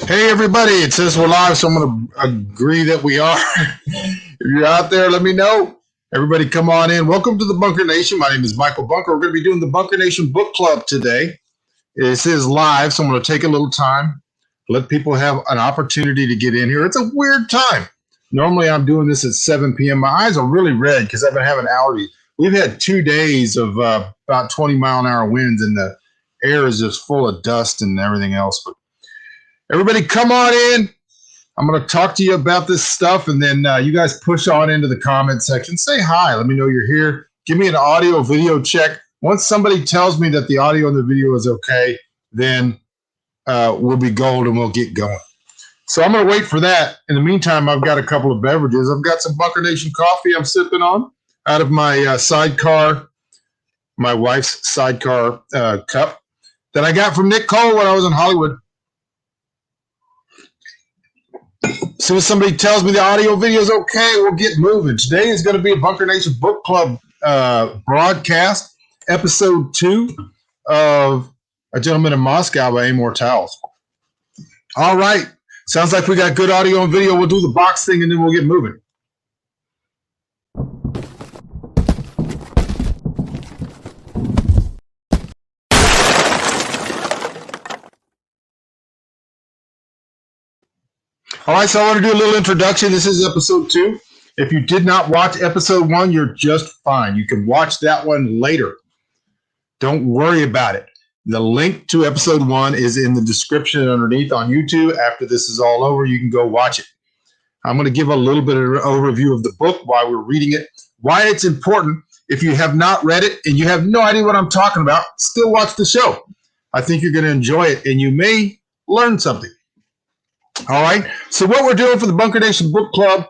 Hey everybody, it says we're live, so I'm going to agree that we are. If you're out there, let me know. Everybody come on in. Welcome to the Bunker Nation. My name is Michael Bunker. We're going to be doing the Bunker Nation Book Club today. This is live, so I'm going to take a little time, let people have an opportunity to get in here. It's a weird time. Normally I'm doing this at 7 p.m. My eyes are really red because I've been having allergies. We've had 2 days of about 20-mile-an-hour winds, and the air is just full of dust and everything else. But everybody come on in. I'm going to talk to you about this stuff, and then you guys push on into the comment section. Say hi. Let me know you're here. Give me an audio video check. Once somebody tells me that the audio and the video is okay, then we'll be gold and we'll get going. So I'm going to wait for that. In the meantime, I've got a couple of beverages. I've got some Bunker Nation coffee I'm sipping on out of my sidecar, my wife's sidecar cup that I got from Nick Cole when I was in Hollywood. As soon as somebody tells me the audio video is okay, we'll get moving. Today is going to be a Bunker Nation Book Club broadcast, episode 2 of A Gentleman in Moscow by Amor Towles. All right. Sounds like we got good audio and video. We'll do the box thing and then we'll get moving. All right, so I want to do a little introduction. This is episode 2. If you did not watch episode 1, you're just fine. You can watch that one later. Don't worry about it. The link to episode 1 is in the description underneath on YouTube. After this is all over, you can go watch it. I'm going to give a little bit of an overview of the book, why we're reading it, why it's important. If you have not read it and you have no idea what I'm talking about, still watch the show. I think you're going to enjoy it, and you may learn something. All right. So what we're doing for the Bunker Nation Book Club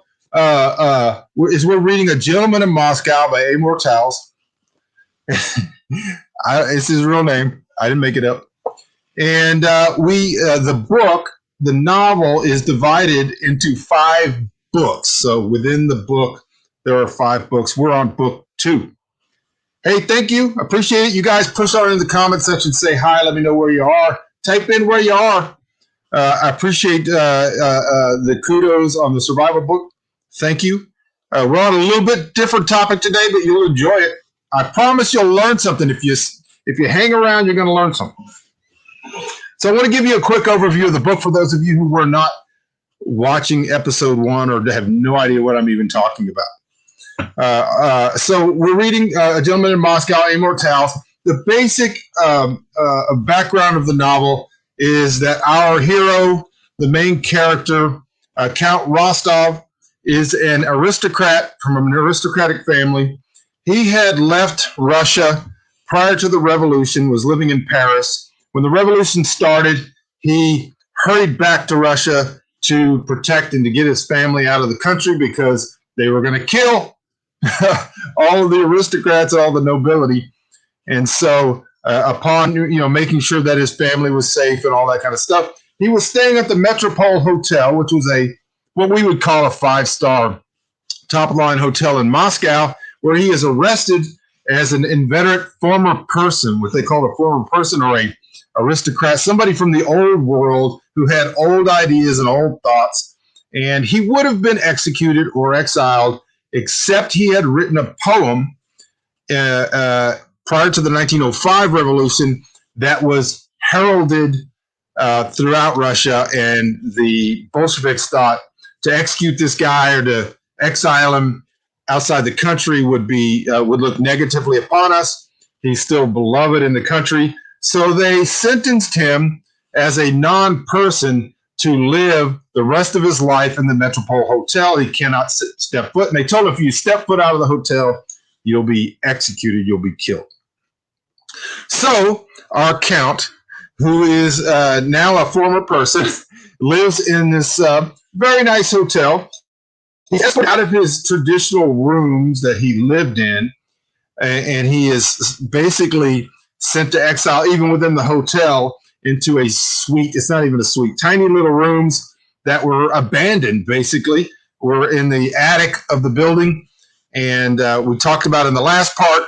is we're reading A Gentleman in Moscow by Amor Towles. It's his real name. I didn't make it up. And the book, the novel, is divided into 5 books. So within the book, there are 5 books. We're on book 2. Hey, thank you. Appreciate it. You guys push on in the comment section. Say hi. Let me know where you are. Type in where you are. I appreciate the kudos on the survival book. Thank you. We're on a little bit different topic today, but you'll enjoy it. I promise you'll learn something. If you hang around, you're going to learn something. So I want to give you a quick overview of the book for those of you who were not watching episode 1 or have no idea what I'm even talking about. So we're reading A Gentleman in Moscow, Amor Towles. The basic background of the novel is that our hero, the main character, Count Rostov, is an aristocrat from an aristocratic family. He had left Russia prior to the revolution, was living in Paris. When the revolution started, he hurried back to Russia to protect and to get his family out of the country because they were going to kill all of the aristocrats, all the nobility. And so upon making sure that his family was safe and all that kind of stuff, he was staying at the Metropole Hotel, which was what we would call a 5-star top-line hotel in Moscow, where he is arrested as an inveterate former person, what they call a former person or a aristocrat, somebody from the old world who had old ideas and old thoughts, and he would have been executed or exiled, except he had written a poem prior to the 1905 revolution that was heralded throughout Russia, and the Bolsheviks thought to execute this guy or to exile him outside the country would look negatively upon us. He's still beloved in the country. So they sentenced him as a non-person to live the rest of his life in the Metropole Hotel. He cannot step foot. And they told him, if you step foot out of the hotel, you'll be executed, you'll be killed. So our Count, who is now a former person, lives in this very nice hotel. He's out of his traditional rooms that he lived in, and he is basically sent to exile, even within the hotel, into a suite. It's not even a suite. Tiny little rooms that were abandoned, basically, were in the attic of the building. And we talked about in the last part,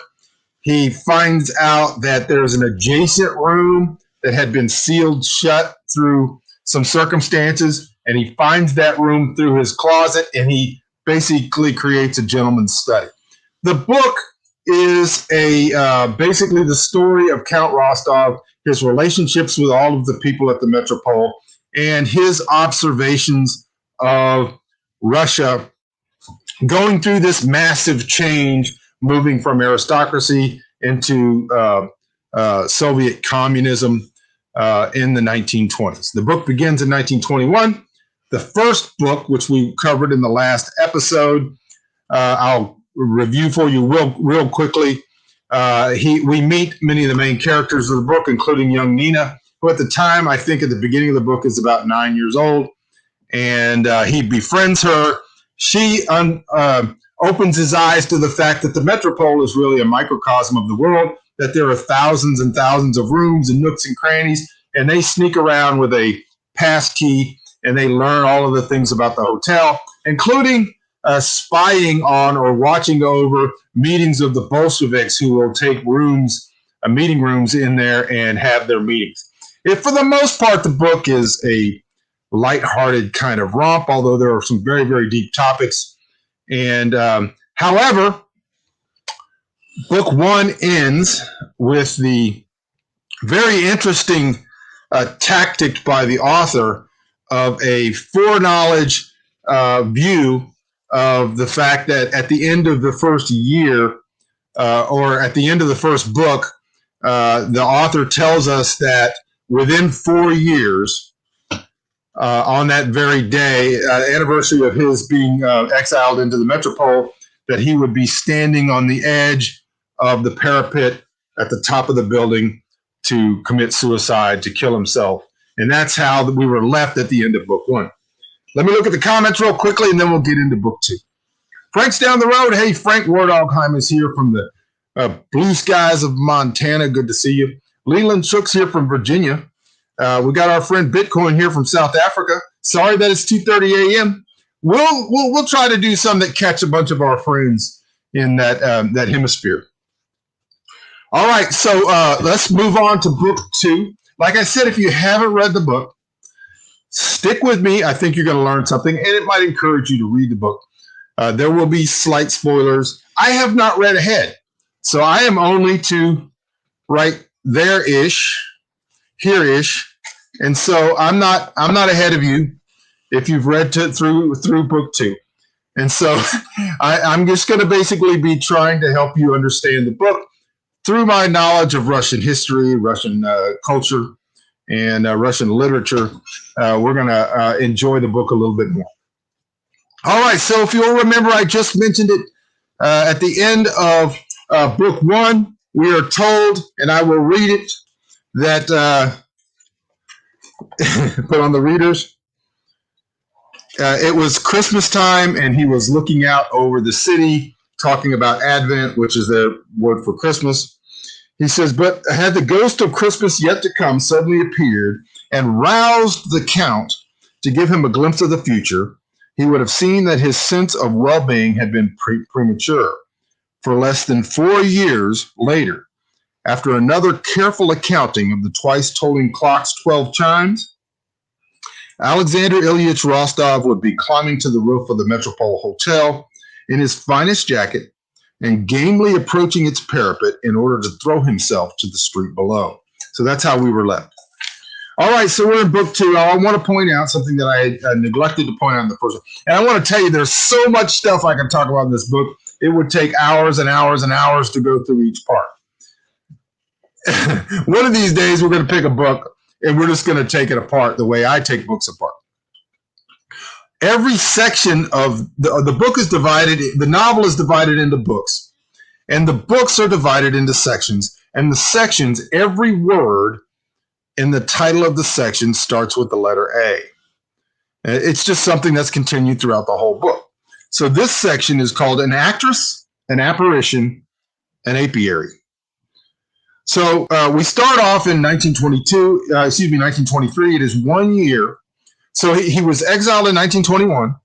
he finds out that there's an adjacent room that had been sealed shut through some circumstances, and he finds that room through his closet, and he basically creates a gentleman's study. The book is basically the story of Count Rostov, his relationships with all of the people at the Metropole, and his observations of Russia going through this massive change, moving from aristocracy into Soviet communism in the 1920s. The book begins in 1921. The first book, which we covered in the last episode, I'll review for you real quickly. We meet many of the main characters of the book, including young Nina, who at the time, I think at the beginning of the book, is about 9 years old. And he befriends her. She opens his eyes to the fact that the Metropole is really a microcosm of the world, that there are thousands and thousands of rooms and nooks and crannies, and they sneak around with a pass key, and they learn all of the things about the hotel, including spying on or watching over meetings of the Bolsheviks, who will take meeting rooms in there and have their meetings. For the most part, the book is a lighthearted kind of romp, although there are some very, very deep topics. And however, book one ends with the very interesting tactic by the author of a foreknowledge view of the fact that at the end of the first year, or at the end of the first book, the author tells us that within 4 years, on that very day, anniversary of his being exiled into the Metropole, that he would be standing on the edge of the parapet at the top of the building to commit suicide, to kill himself. And that's how we were left at the end of book one. Let me look at the comments real quickly, and then we'll get into book two. Frank's down the road. Hey, Frank Wardogheim is here from the blue skies of Montana. Good to see you. Leland Shook's here from Virginia. We got our friend Bitcoin here from South Africa. Sorry that it's 2:30 a.m. We'll try to do some that catch a bunch of our friends in that hemisphere. All right, so let's move on to book two. Like I said, if you haven't read the book, stick with me. I think you're going to learn something, and it might encourage you to read the book. There will be slight spoilers. I have not read ahead, so I am only to right there-ish, here-ish, and so I'm not ahead of you if you've read through book two. And so I'm just going to basically be trying to help you understand the book through my knowledge of Russian history, Russian culture, and Russian literature. We're going to enjoy the book a little bit more. All right, so if you'll remember, I just mentioned it at the end of book one. We are told, and I will read it, that put on the readers. It was Christmas time, and he was looking out over the city, talking about Advent, which is the word for Christmas. He says, but had the ghost of Christmas yet to come suddenly appeared and roused the Count to give him a glimpse of the future, he would have seen that his sense of well-being had been premature. For less than 4 years later, after another careful accounting of the twice-tolling clock's 12 chimes, Alexander Ilyich Rostov would be climbing to the roof of the Metropole Hotel in his finest jacket and gamely approaching its parapet in order to throw himself to the street below. So that's how we were left. All right, so we're in book two. I want to point out something that I neglected to point out in the first one. And I want to tell you, there's so much stuff I can talk about in this book. It would take hours and hours and hours to go through each part. One of these days, we're going to pick a book, and we're just going to take it apart the way I take books apart. Every section of the book is divided, the novel is divided into books, and the books are divided into sections. And the sections, every word in the title of the section starts with the letter A. It's just something that's continued throughout the whole book. So this section is called an actress, an apparition, an apiary. So we start off in 1923. It is 1 year. So he was exiled in 1921.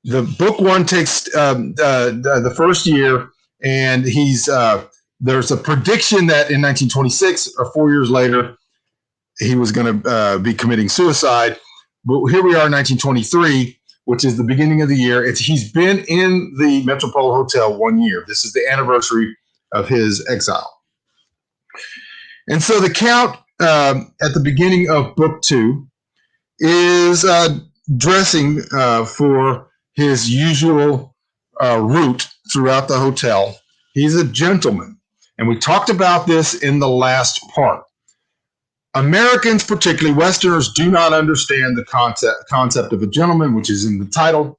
The book one takes the first year, and there's a prediction that in 1926, or 4 years later, he was going to be committing suicide. But here we are in 1923, which is the beginning of the year. He's been in the Metropole Hotel 1 year. This is the anniversary of his exile. And so the Count, at the beginning of book 2, is dressing for his usual route throughout the hotel. He's a gentleman. And we talked about this in the last part. Americans, particularly Westerners, do not understand the concept of a gentleman, which is in the title,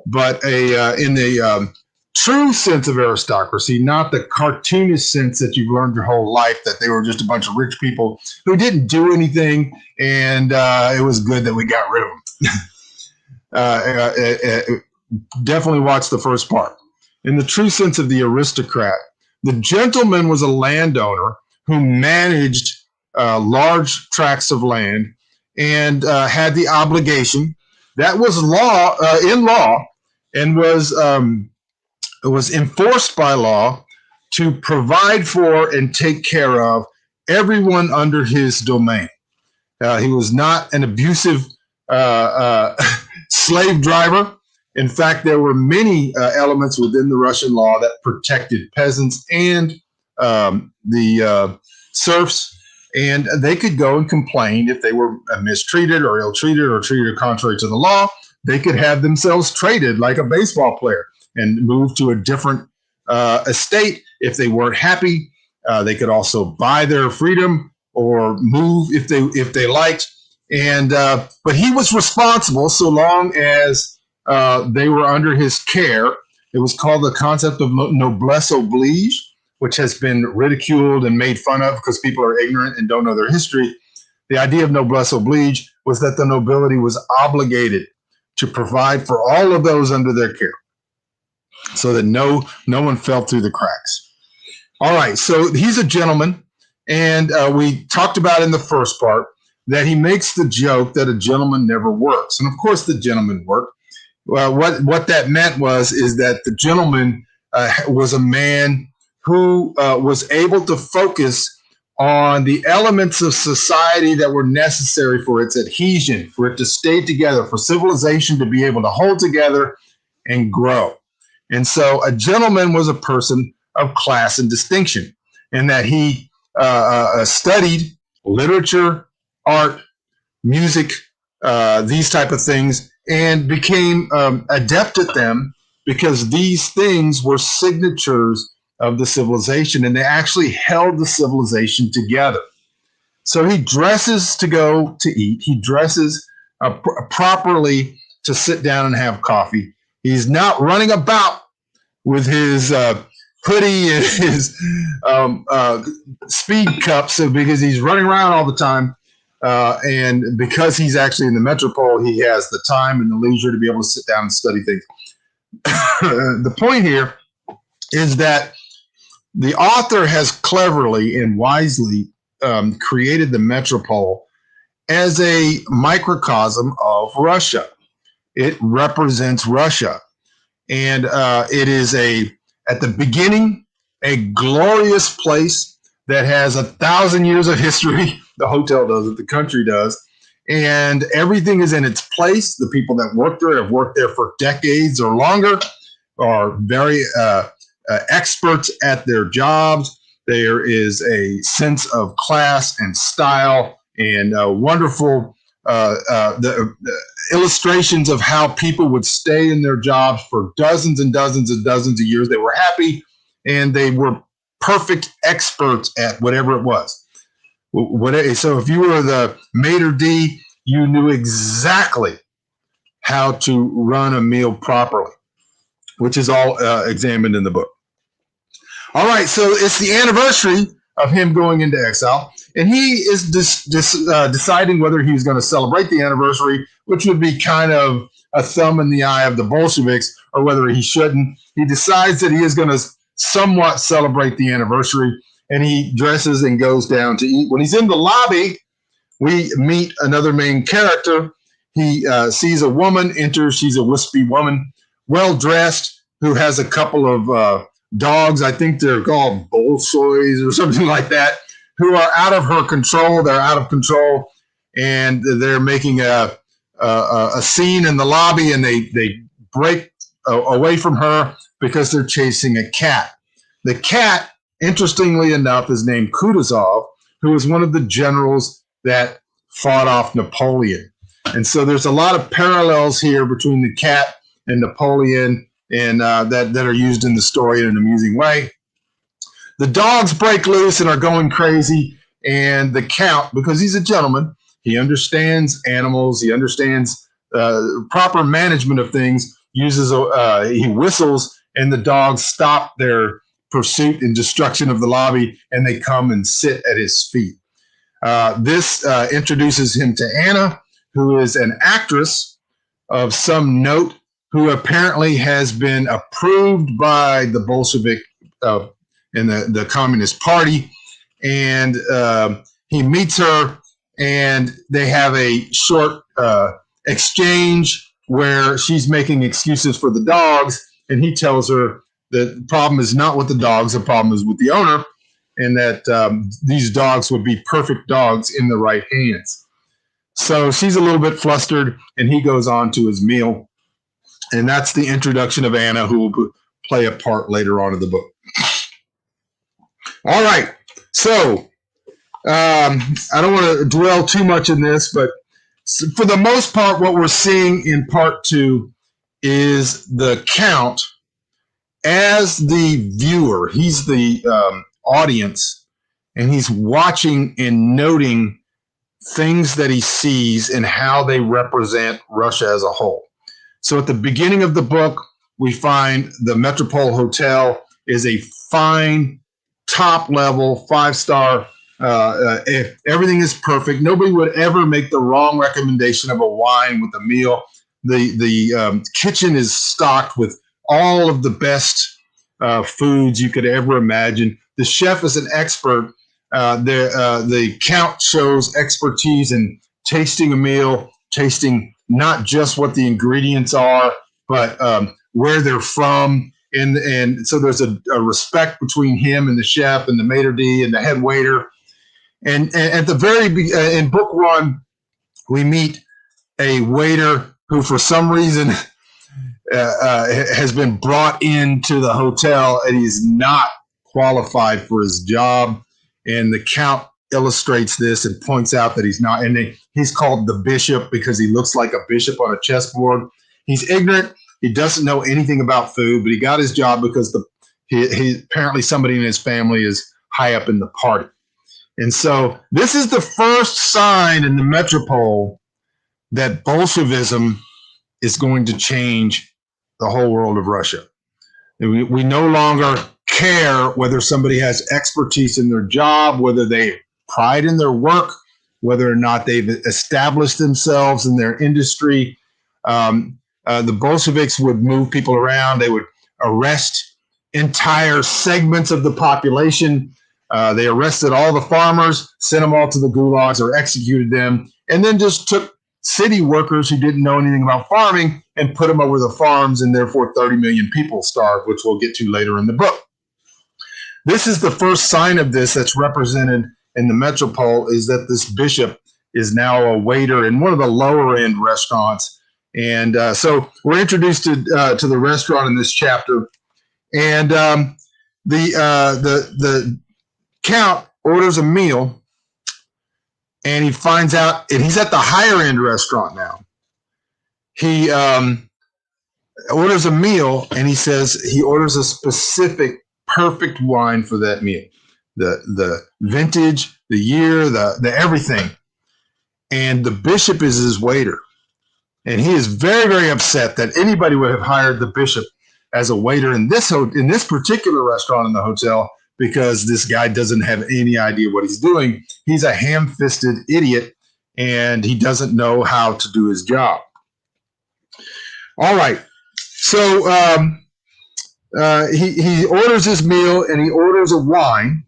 but in the true sense of aristocracy, not the cartoonish sense that you've learned your whole life, that they were just a bunch of rich people who didn't do anything, and it was good that we got rid of them. Definitely watch the first part. In the true sense of the aristocrat, the gentleman was a landowner who managed large tracts of land and had the obligation that was in law and was enforced by law to provide for and take care of everyone under his domain. He was not an abusive slave driver. In fact, there were many elements within the Russian law that protected peasants and the serfs, and they could go and complain if they were mistreated or ill-treated or treated contrary to the law. They could have themselves traded like a baseball player and move to a different estate if they weren't happy. They could also buy their freedom or move if they liked. And but he was responsible so long as they were under his care. It was called the concept of noblesse oblige, which has been ridiculed and made fun of because people are ignorant and don't know their history. The idea of noblesse oblige was that the nobility was obligated to provide for all of those under their care, so that no one fell through the cracks. All right, so he's a gentleman, and we talked about in the first part that he makes the joke that a gentleman never works, and of course the gentleman worked. Well, what that meant is that the gentleman was a man who was able to focus on the elements of society that were necessary for its adhesion, for it to stay together, for civilization to be able to hold together and grow. And so a gentleman was a person of class and distinction, in that he studied literature, art, music, these type of things, and became adept at them because these things were signatures of the civilization, and they actually held the civilization together. So he dresses to go to eat. He dresses properly to sit down and have coffee. He's not running about with his hoodie and his speed cups, because he's running around all the time. And because he's actually in the metropole, he has the time and the leisure to be able to sit down and study things. The point here is that the author has cleverly and wisely created the metropole as a microcosm of Russia. It represents Russia. And it is at the beginning, a glorious place that has 1,000 years of history. The hotel does it, the country does. And everything is in its place. The people that work there have worked there for decades or longer, are very experts at their jobs. There is a sense of class and style and wonderful the illustrations of how people would stay in their jobs for dozens and dozens and dozens of years. They were happy, and they were perfect experts at whatever it was. So if you were the maitre d', you knew exactly how to run a meal properly, which is all examined in the book. All right, so it's the anniversary of him going into exile, and he is deciding whether he's going to celebrate the anniversary, which would be kind of a thumb in the eye of the Bolsheviks, or whether he shouldn't. He decides that he is going to somewhat celebrate the anniversary, and he dresses and goes down to eat. When he's in the lobby, we meet another main character. He sees a woman enter. She's a wispy woman, well-dressed, who has a couple of dogs. I think they're called Bolshois or something like that, who are out of her control. They're out of control, and they're making a scene in the lobby, and they break away from her because they're chasing a cat. The cat, interestingly enough, is named Kutuzov, who is one of the generals that fought off Napoleon. And so there's a lot of parallels here between the cat and Napoleon, and that are used in the story in an amusing way. The dogs break loose and are going crazy, and the count, because he's a gentleman, he understands animals, he understands proper management of things, he whistles, and the dogs stop their pursuit and destruction of the lobby, and they come and sit at his feet. This introduces him to Anna, who is an actress of some note, who apparently has been approved by the Bolshevik in the Communist Party. And he meets her, and they have a short exchange where she's making excuses for the dogs, and he tells her that the problem is not with the dogs, the problem is with the owner, and that these dogs would be perfect dogs in the right hands. So she's a little bit flustered, and he goes on to his meal. And that's the introduction of Anna, who will play a part later on in the book. All right. So I don't want to dwell too much in this, but for the most part, what we're seeing in part 2 is the Count as the viewer. He's the audience, and he's watching and noting things that he sees and how they represent Russia as a whole. So at the beginning of the book, we find the Metropole Hotel is a fine, top-level, 5-star. Everything is perfect. Nobody would ever make the wrong recommendation of a wine with a meal. The kitchen is stocked with all of the best foods you could ever imagine. The chef is an expert. The Count shows expertise in tasting a meal, tasting not just what the ingredients are, but where they're from. And so there's a respect between him and the chef and the maitre d' and the head waiter. And at the very in book 1, we meet a waiter who, for some reason, has been brought into the hotel, and he's not qualified for his job. And the Count illustrates this and points out that he's not. And he's called the bishop because he looks like a bishop on a chessboard. He's ignorant. He doesn't know anything about food, but he got his job because he apparently somebody in his family is high up in the party. And so this is the first sign in the Metropole that Bolshevism is going to change the whole world of Russia. We no longer care whether somebody has expertise in their job, whether they pride in their work, whether or not they've established themselves in their industry. The Bolsheviks would move people around. They would arrest entire segments of the population. They arrested all the farmers, sent them all to the gulags or executed them, and then just took city workers who didn't know anything about farming and put them over the farms, and therefore 30 million people starved, which we'll get to later in the book. This is the first sign of this that's represented in the Metropole, is that this bishop is now a waiter in one of the lower end restaurants. And so we're introduced to the restaurant in this chapter. And the Count orders a meal, and he finds out, and he's at the higher end restaurant now. He orders a meal, and he says he orders a specific perfect wine for that meal. The vintage, the year, the everything. And the bishop is his waiter. And he is very, very upset that anybody would have hired the bishop as a waiter in this particular restaurant in the hotel, because this guy doesn't have any idea what he's doing. He's a ham-fisted idiot, and he doesn't know how to do his job. All right. So he orders his meal, and he orders a wine.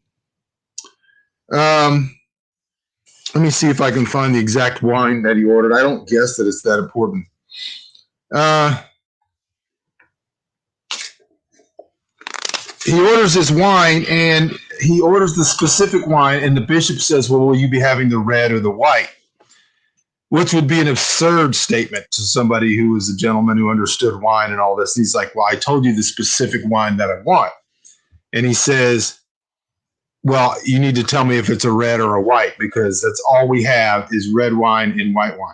Let me see if I can find the exact wine that he ordered. I don't guess that it's that important. he orders his wine, and he orders the specific wine, and the bishop says, well, will you be having the red or the white? Which would be an absurd statement to somebody who was a gentleman who understood wine and all this. And he's like, well, I told you the specific wine that I want. And he says, well, you need to tell me if it's a red or a white, because that's all we have is red wine and white wine.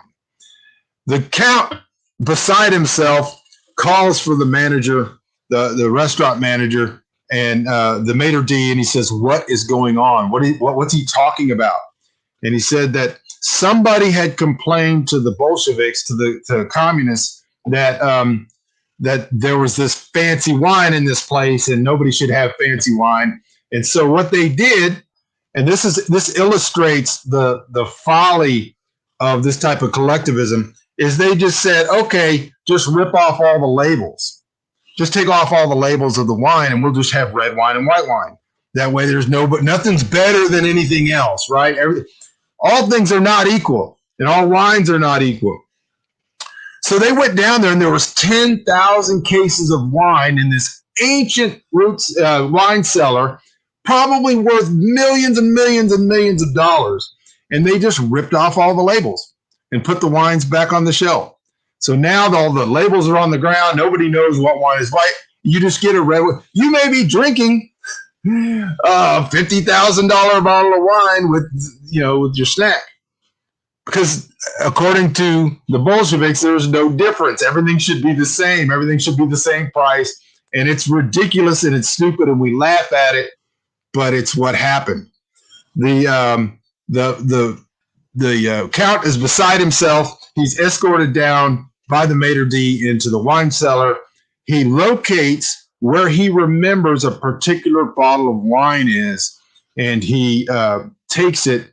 The count, beside himself, calls for the manager, the restaurant manager, and the maitre d', and he says, what is going on? What's he talking about? And he said that somebody had complained to the Bolsheviks, to the communists, that that there was this fancy wine in this place, and nobody should have fancy wine. And so what they did, and this illustrates the folly of this type of collectivism, is they just said, okay, just rip off all the labels. Just take off all the labels of the wine, and we'll just have red wine and white wine. That way there's nothing's better than anything else, right? All things are not equal, and all wines are not equal. So they went down there, and there was 10,000 cases of wine in this ancient wine cellar, probably worth millions and millions and millions of dollars. And they just ripped off all the labels and put the wines back on the shelf. So now all the labels are on the ground. Nobody knows what wine is white. You just get a red one. You may be drinking a $50,000 bottle of wine with your snack, because according to the Bolsheviks, there's no difference. Everything should be the same. Everything should be the same price, and it's ridiculous and it's stupid, and we laugh at it, but it's what happened. The count is beside himself. He's escorted down by the maitre d' into the wine cellar. He locates where he remembers a particular bottle of wine is, and he takes it,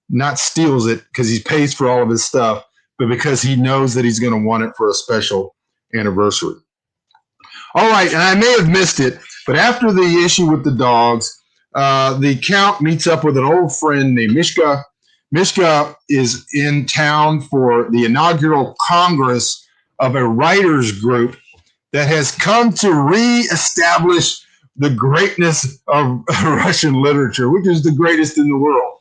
not steals it because he pays for all of his stuff, but because he knows that he's going to want it for a special anniversary. All right, and I may have missed it, but after the issue with the dogs, the count meets up with an old friend named Mishka. Mishka is in town for the inaugural Congress of a writers group that has come to reestablish the greatness of Russian literature, which is the greatest in the world.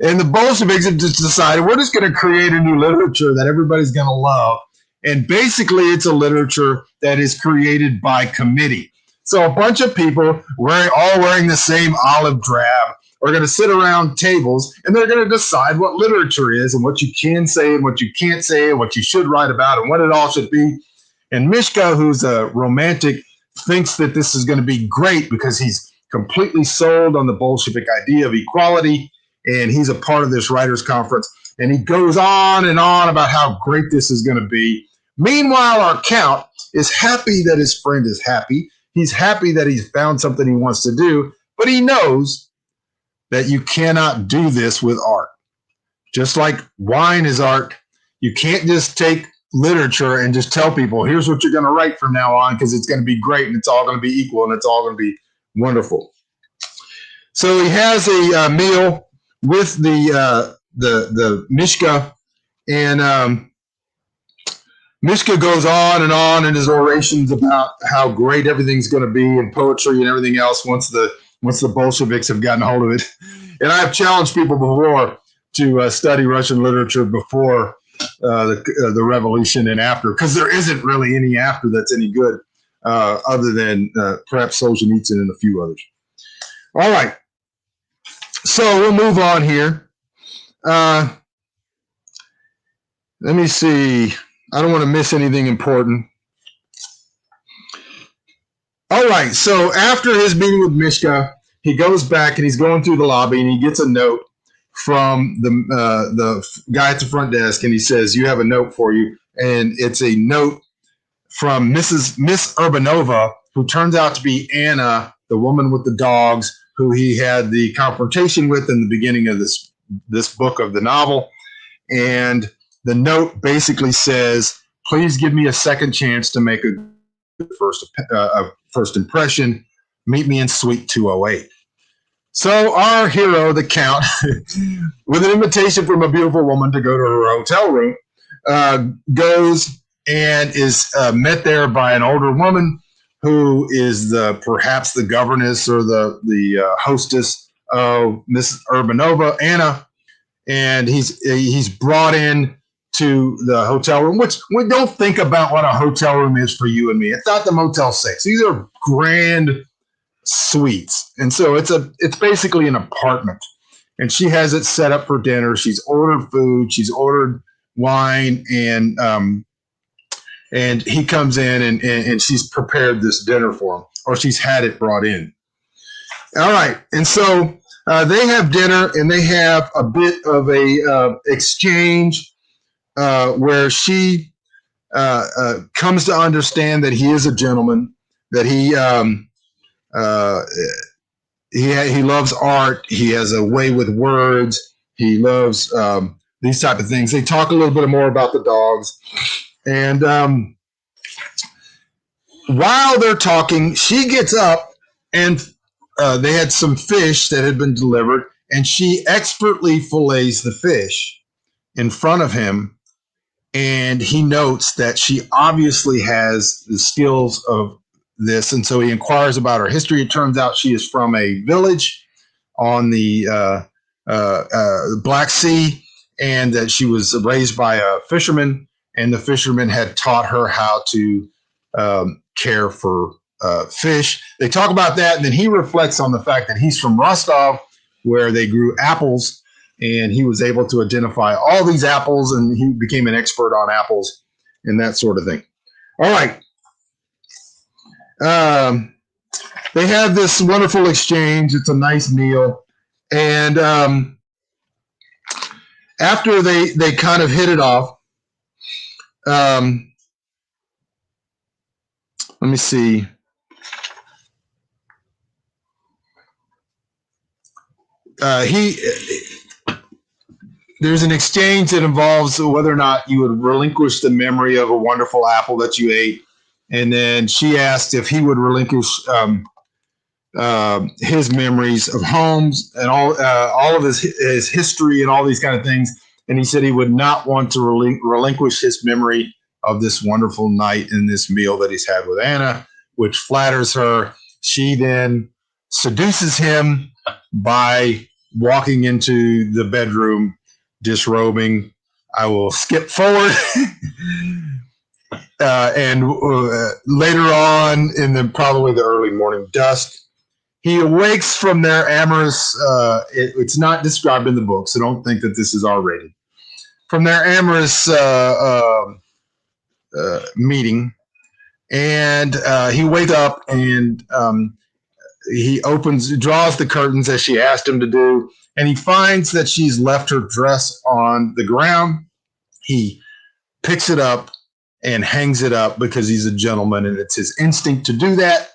And the Bolsheviks have just decided, we're just going to create a new literature that everybody's going to love. And basically, it's a literature that is created by committee. So a bunch of people all wearing the same olive drab are going to sit around tables, and they're going to decide what literature is and what you can say and what you can't say and what you should write about and what it all should be. And Mishka, who's a romantic, thinks that this is going to be great because he's completely sold on the Bolshevik idea of equality, and he's a part of this writers' conference. And he goes on and on about how great this is going to be. Meanwhile, our count is happy that his friend is happy. He's happy that he's found something he wants to do, but he knows that you cannot do this with art. Just like wine is art, you can't just take literature and just tell people, here's what you're going to write from now on, because it's going to be great and it's all going to be equal and it's all going to be wonderful. So he has a meal with the Mishka, and Mishka goes on in his orations about how great everything's going to be in poetry and everything else once the Bolsheviks have gotten a hold of it. And I've challenged people before to study Russian literature before the revolution and after, because there isn't really any after that's any good, other than perhaps Solzhenitsyn and a few others. All right, so we'll move on here. Let me see. I don't want to miss anything important. All right, so after his meeting with Mishka, he goes back and he's going through the lobby, and he gets a note from the guy at the front desk, and he says, you have a note for you. And it's a note from Miss Urbanova, who turns out to be Anna, the woman with the dogs, who he had the confrontation with in the beginning of this book of the novel. And the note basically says, please give me a second chance to make a first impression. Meet me in suite 208. So our hero, the Count, with an invitation from a beautiful woman to go to her hotel room, goes and is met there by an older woman who is perhaps the governess or the hostess of Mrs. Urbanova, Anna, and he's brought in to the hotel room, which we don't think about what a hotel room is for you and me. It's not the Motel 6. These are grand suites. And so it's basically an apartment. And she has it set up for dinner. She's ordered food, she's ordered wine, and he comes in and she's prepared this dinner for him, or she's had it brought in. All right. And so they have dinner and they have a bit of a exchange where she comes to understand that he is a gentleman, that he loves art, he has a way with words, he loves these type of things. They talk a little bit more about the dogs, and while they're talking, she gets up and they had some fish that had been delivered, and she expertly fillets the fish in front of him. And he notes that she obviously has the skills of this. And so he inquires about her history. It turns out she is from a village on the Black Sea, and that she was raised by a fisherman, and the fisherman had taught her how to care for fish. They talk about that, and then he reflects on the fact that he's from Rostov, where they grew apples, and he was able to identify all these apples, and he became an expert on apples and that sort of thing. All right. They have this wonderful exchange. It's a nice meal. And after they kind of hit it off, let me see. There's an exchange that involves whether or not you would relinquish the memory of a wonderful apple that you ate. And then she asked if he would relinquish his memories of homes and all of his history and all these kind of things. And he said he would not want to relinquish his memory of this wonderful night and this meal that he's had with Anna, which flatters her. She then seduces him by walking into the bedroom, disrobing. I will skip forward. And later on, in probably the early morning dusk, he awakes from their amorous, it's not described in the book, so don't think that this is R-rated, from their amorous meeting. And he wakes up and he draws the curtains as she asked him to do, and he finds that she's left her dress on the ground. He picks it up and hangs it up because he's a gentleman and it's his instinct to do that.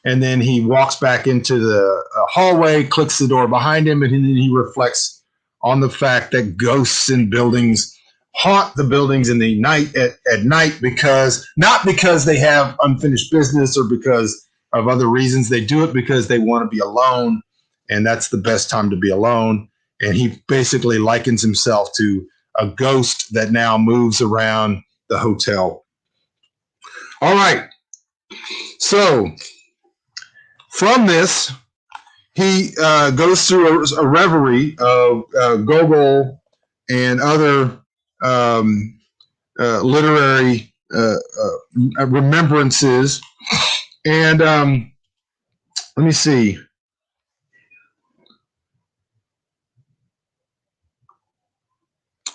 And then he walks back into the hallway, clicks the door behind him, and then he reflects on the fact that ghosts in buildings haunt the buildings in the night at night, not because they have unfinished business or because of other reasons. They do it because they want to be alone, and that's the best time to be alone. And he basically likens himself to a ghost that now moves around the hotel. All right. So from this, he goes through a reverie of Gogol and other literary remembrances. And let me see.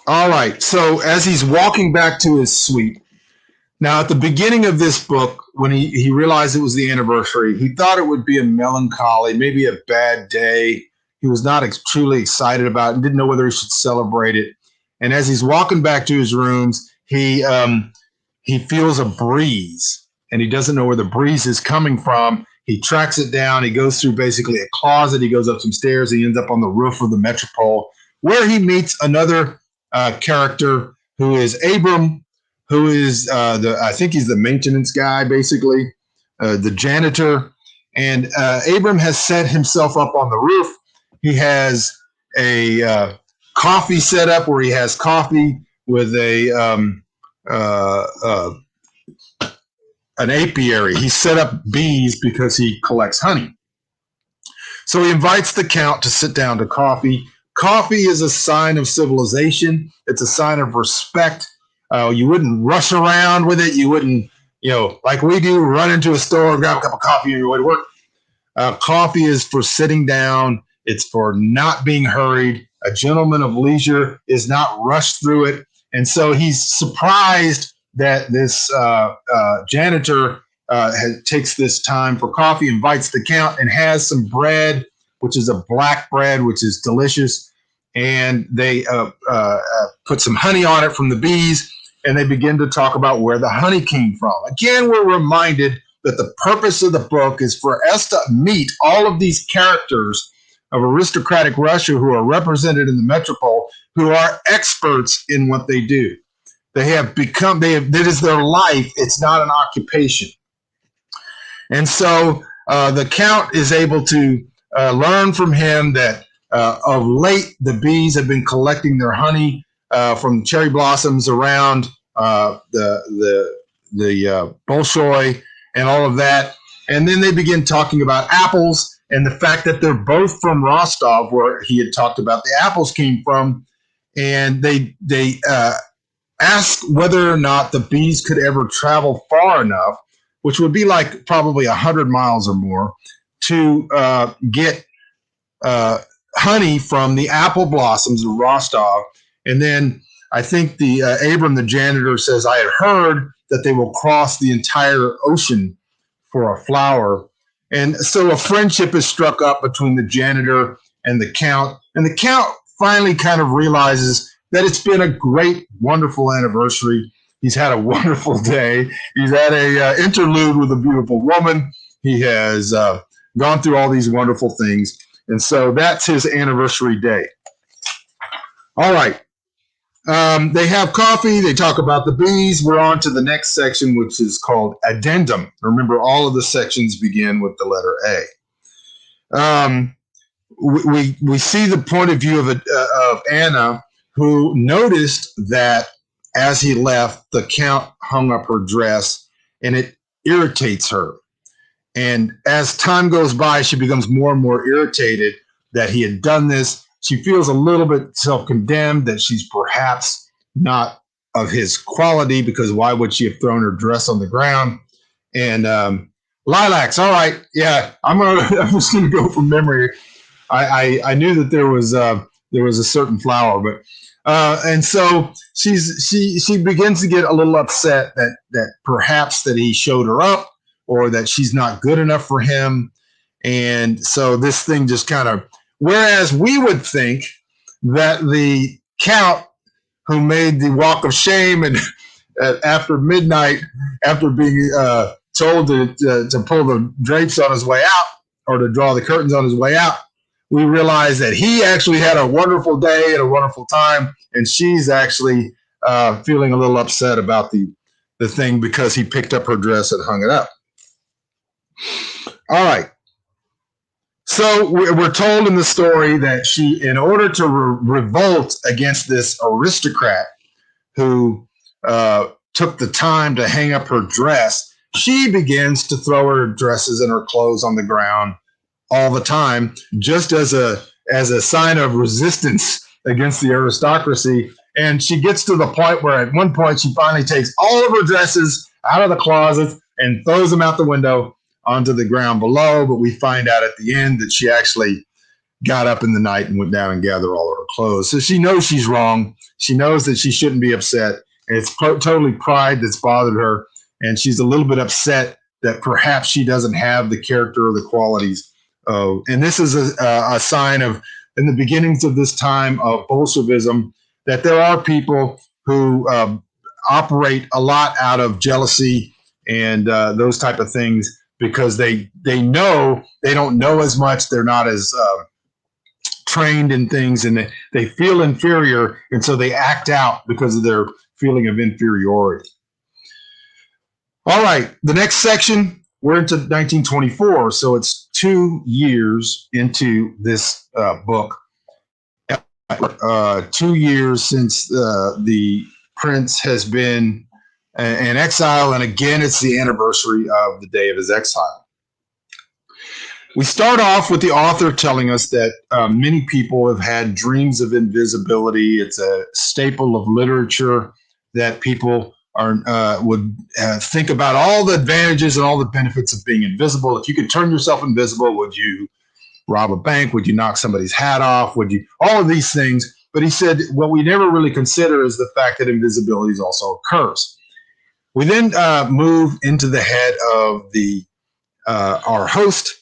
All right. So as he's walking back to his suite, now at the beginning of this book, when he realized it was the anniversary, he thought it would be a melancholy, maybe a bad day. He was not truly excited about it and didn't know whether he should celebrate it. And as he's walking back to his rooms, he feels a breeze, and he doesn't know where the breeze is coming from. He tracks it down. He goes through basically a closet. He goes up some stairs. He ends up on the roof of the Metropole, where he meets another character who is Abram, who is I think he's the maintenance guy, basically, the janitor. And Abram has set himself up on the roof. He has a coffee set up where he has coffee with a an apiary. He set up bees because he collects honey. So he invites the Count to sit down to coffee. Coffee is a sign of civilization. It's a sign of respect. You wouldn't rush around with it. You wouldn't, like we do, run into a store, grab a cup of coffee on your way to work. Coffee is for sitting down. It's for not being hurried. A gentleman of leisure is not rushed through it. And so he's surprised that this janitor takes this time for coffee, invites the Count, and has some bread, which is a black bread, which is delicious. And they put some honey on it from the bees, and they begin to talk about where the honey came from. Again, we're reminded that the purpose of the book is for us to meet all of these characters of aristocratic Russia who are represented in the metropole, who are experts in what they do. That is their life. It's not an occupation. And so the Count is able to learn from him that of late the bees have been collecting their honey from cherry blossoms around the Bolshoi and all of that. And then they begin talking about apples and the fact that they're both from Rostov, where he had talked about the apples came from. And they ask whether or not the bees could ever travel far enough, which would be like probably 100 miles or more, to get honey from the apple blossoms of Rostov. And then I think the Abram, the janitor, says, I had heard that they will cross the entire ocean for a flower. And so a friendship is struck up between the janitor and the Count. And the Count finally kind of realizes that it's been a great, wonderful anniversary. He's had a wonderful day. He's had a interlude with a beautiful woman. He has gone through all these wonderful things. And so that's his anniversary day. All right. They have coffee. They talk about the bees. We're on to the next section, which is called addendum. Remember, all of the sections begin with the letter A. We see the point of view of Anna, who noticed that as he left, the Count hung up her dress, and it irritates her. And as time goes by, she becomes more and more irritated that he had done this. She feels a little bit self-condemned that she's perhaps not of his quality, because why would she have thrown her dress on the ground? And lilacs, all right, yeah, I'm just gonna go from memory. I knew that there was a certain flower, but and so she begins to get a little upset that perhaps that he showed her up, or that she's not good enough for him. And so this thing just kind of, whereas we would think that the Count, who made the walk of shame and after midnight, after being told to pull the drapes on his way out, or to draw the curtains on his way out, we realize that he actually had a wonderful day and a wonderful time, and she's actually feeling a little upset about the thing because he picked up her dress and hung it up. All right. So we're told in the story that she, in order to revolt against this aristocrat who took the time to hang up her dress, she begins to throw her dresses and her clothes on the ground all the time, just as a sign of resistance against the aristocracy. And she gets to the point where at one point she finally takes all of her dresses out of the closet and throws them out the window onto the ground below. But we find out at the end that she actually got up in the night and went down and gathered all of her clothes. So she knows she's wrong. She knows that she shouldn't be upset. And it's totally pride that's bothered her. And she's a little bit upset that perhaps she doesn't have the character or the qualities. And this is a sign of, in the beginnings of this time of Bolshevism, that there are people who operate a lot out of jealousy and those type of things, because they know they don't know as much. They're not as trained in things, and they feel inferior, and so they act out because of their feeling of inferiority. All right, the next section, we're into 1924, so it's 2 years into this book. 2 years since the prince has been in exile, and again, it's the anniversary of the day of his exile. We start off with the author telling us that many people have had dreams of invisibility. It's a staple of literature that people would think about all the advantages and all the benefits of being invisible. If you could turn yourself invisible, would you rob a bank? Would you knock somebody's hat off? Would you? All of these things. But he said what we never really consider is the fact that invisibility is also a curse. We then move into the head of our host,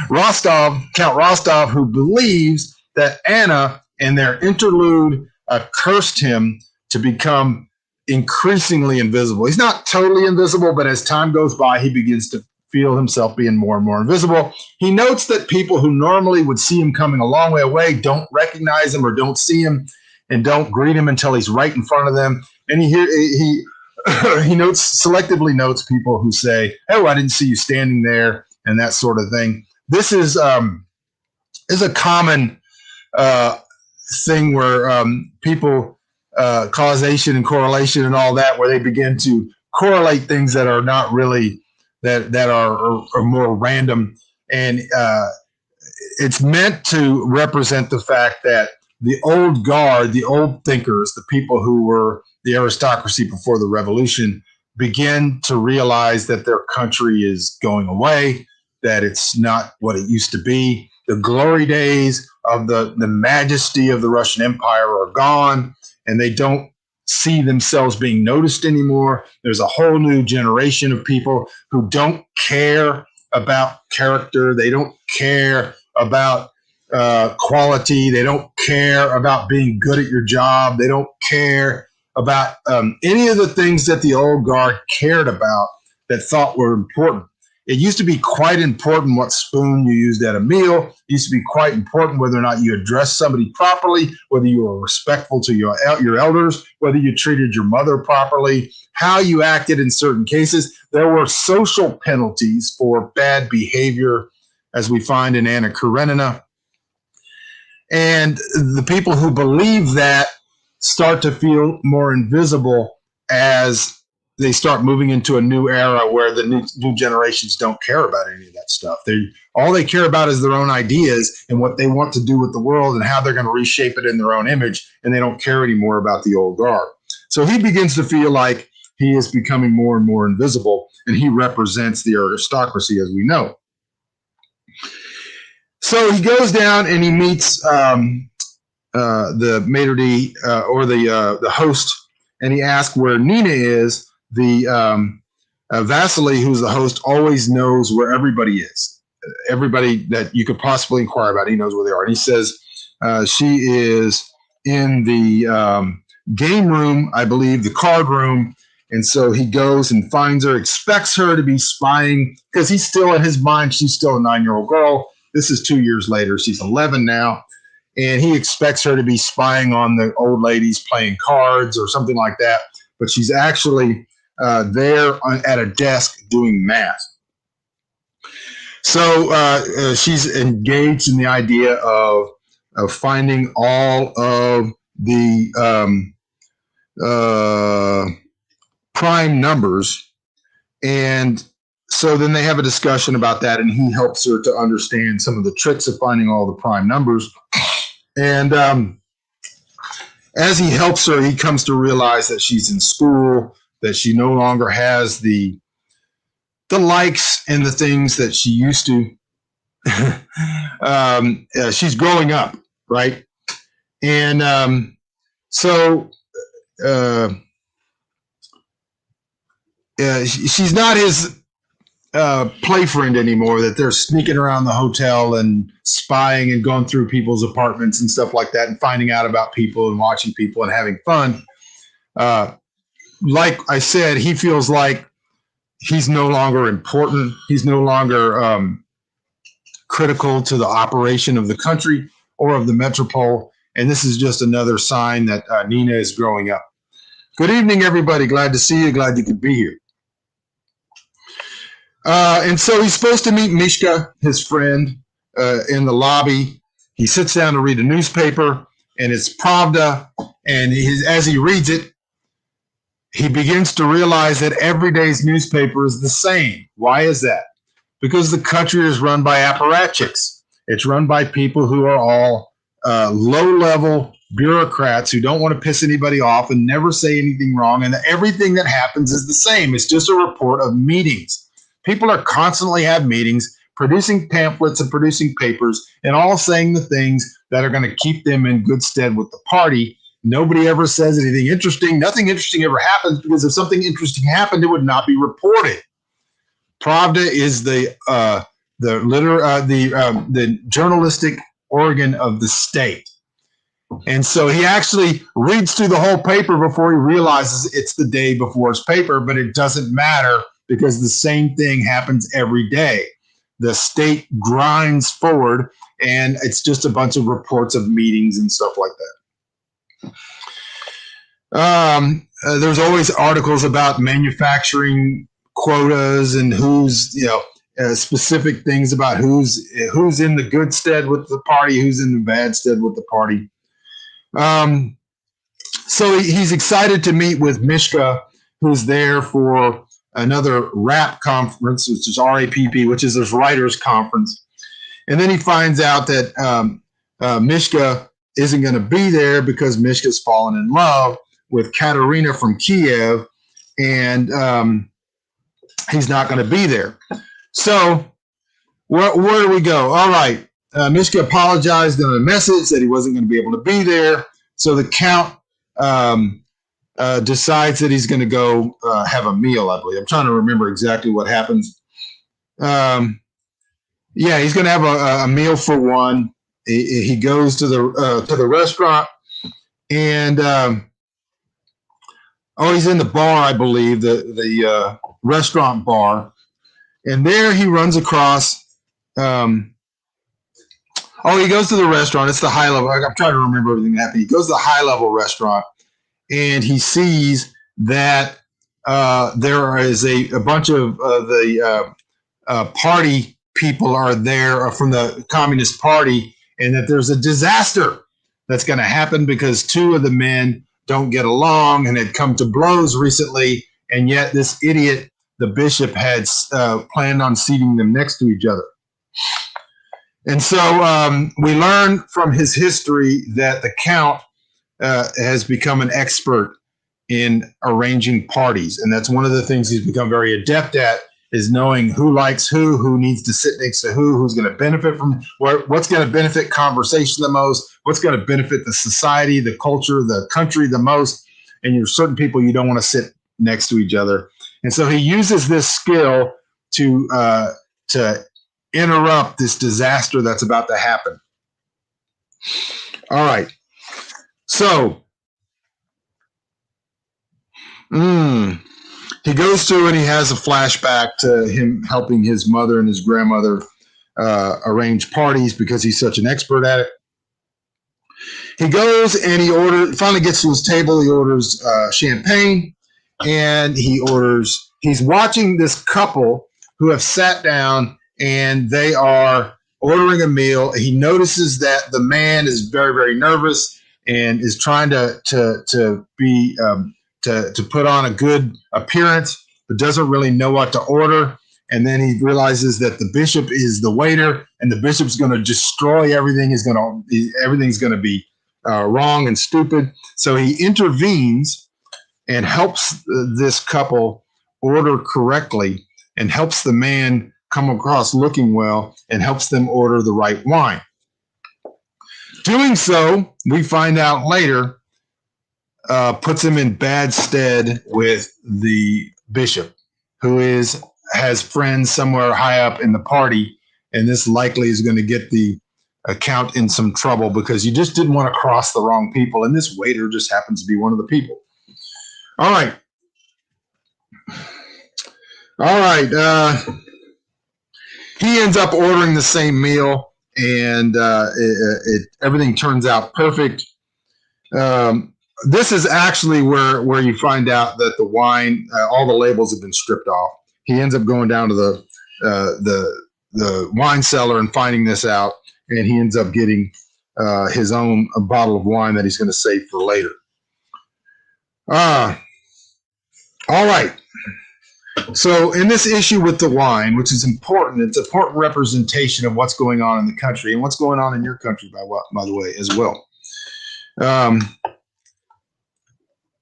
Count Rostov, who believes that Anna and their interlude cursed him to become increasingly invisible. He's not totally invisible, but as time goes by, he begins to feel himself being more and more invisible. He notes that people who normally would see him coming a long way away don't recognize him or don't see him and don't greet him until he's right in front of them. And he selectively notes people who say, "Oh, I didn't see you standing there," and that sort of thing. This is a common thing where people causation and correlation and all that, where they begin to correlate things that are not really that are more random, and it's meant to represent the fact that the old guard, the old thinkers, the people who were the aristocracy before the revolution, begin to realize that their country is going away, that it's not what it used to be. The glory days of the majesty of the Russian Empire are gone, and they don't see themselves being noticed anymore. There's a whole new generation of people who don't care about character. They don't care about quality. They don't care about being good at your job. They don't care about any of the things that the old guard cared about that thought were important. It used to be quite important what spoon you used at a meal. It used to be quite important whether or not you addressed somebody properly, whether you were respectful to your elders, whether you treated your mother properly, how you acted in certain cases. There were social penalties for bad behavior, as we find in Anna Karenina. And the people who believe that start to feel more invisible as they start moving into a new era where the new generations don't care about any of that stuff. All they care about is their own ideas and what they want to do with the world and how they're going to reshape it in their own image, and they don't care anymore about the old guard. So he begins to feel like he is becoming more and more invisible, and he represents the aristocracy as we know. So he goes down and he meets the maitre d' or the host, and he asks where Nina is. The Vasily, who's the host, always knows where everybody is. Everybody that you could possibly inquire about, he knows where they are. And he says she is in the game room, I believe, the card room. And so he goes and finds her, expects her to be spying, because he's still in his mind, she's still a 9-year-old girl. This is 2 years later. She's 11 now. And he expects her to be spying on the old ladies playing cards or something like that. But she's actually there at a desk doing math. So she's engaged in the idea of finding all of the prime numbers. And so then they have a discussion about that, and he helps her to understand some of the tricks of finding all the prime numbers. And as he helps her, he comes to realize that she's in school, that she no longer has the likes and the things that she used to. She's growing up, right? And so she's not his play friend anymore, that they're sneaking around the hotel and spying and going through people's apartments and stuff like that and finding out about people and watching people and having fun. Like I said, he feels like he's no longer important. He's no longer critical to the operation of the country or of the metropole. And this is just another sign that Nina is growing up. Good evening, everybody. Glad to see you. Glad you could be here. And so he's supposed to meet Mishka, his friend, in the lobby. He sits down to read a newspaper, and it's Pravda. And as he reads it, he begins to realize that every day's newspaper is the same. Why is that? Because the country is run by apparatchiks. It's run by people who are all low-level bureaucrats who don't want to piss anybody off and never say anything wrong, and everything that happens is the same. It's just a report of meetings. People are constantly have meetings, producing pamphlets and producing papers, and all saying the things that are going to keep them in good stead with the party. Nobody ever says anything interesting. Nothing interesting ever happens, because if something interesting happened, it would not be reported. Pravda is the journalistic organ of the state. And so he actually reads through the whole paper before he realizes it's the day before his paper, but it doesn't matter because the same thing happens every day. The state grinds forward, and it's just a bunch of reports of meetings and stuff like that. There's always articles about manufacturing quotas and who's, specific things about who's in the good stead with the party, who's in the bad stead with the party. So he's excited to meet with Mishka, who's there for another RAP conference, which is RAPP, which is this writers conference. And then he finds out that Mishka isn't going to be there because Mishka's fallen in love with Katerina from Kiev, and he's not going to be there. So where do we go? All right. Mishka apologized in a message that he wasn't going to be able to be there. So the Count decides that he's going to go have a meal, I believe. I'm trying to remember exactly what happens. Yeah, he's going to have a meal for one. He goes to the restaurant, and he's in the bar, I believe, the restaurant bar. And there he runs across he goes to the restaurant. It's the high level. I'm trying to remember everything that happened. He goes to the high level restaurant, and he sees that there is a bunch of the party people are there from the Communist Party, and that there's a disaster that's going to happen because two of the men don't get along and had come to blows recently, and yet this idiot, the bishop, had planned on seating them next to each other. And so we learn from his history that the Count has become an expert in arranging parties. And that's one of the things he's become very adept at, is knowing who likes who needs to sit next to who's going to benefit from what's going to benefit conversation the most, what's going to benefit the society, the culture, the country the most. And there's certain people you don't want to sit next to each other. And so he uses this skill to interrupt this disaster that's about to happen. All right. So he goes through and he has a flashback to him helping his mother and his grandmother arrange parties because he's such an expert at it. He goes and finally gets to his table. He orders champagne, and he's watching this couple who have sat down, and they are ordering a meal. He notices that the man is very, very nervous and is trying to put on a good appearance, but doesn't really know what to order. And then he realizes that the bishop is the waiter, and the bishop's going to destroy everything. Everything's going to be wrong and stupid. So he intervenes and helps this couple order correctly, and helps the man come across looking well, and helps them order the right wine. Doing so, we find out later, puts him in bad stead with the bishop, who has friends somewhere high up in the party, and this likely is going to get the Count in some trouble because you just didn't want to cross the wrong people, and this waiter just happens to be one of the people. All right. He ends up ordering the same meal, and everything turns out perfect. This is actually where you find out that the wine, all the labels have been stripped off. He ends up going down to the wine cellar and finding this out, and he ends up getting his own bottle of wine that he's going to save for later. All right. So in this issue with the wine, which is important, it's an important representation of what's going on in the country and what's going on in your country, by the way, as well.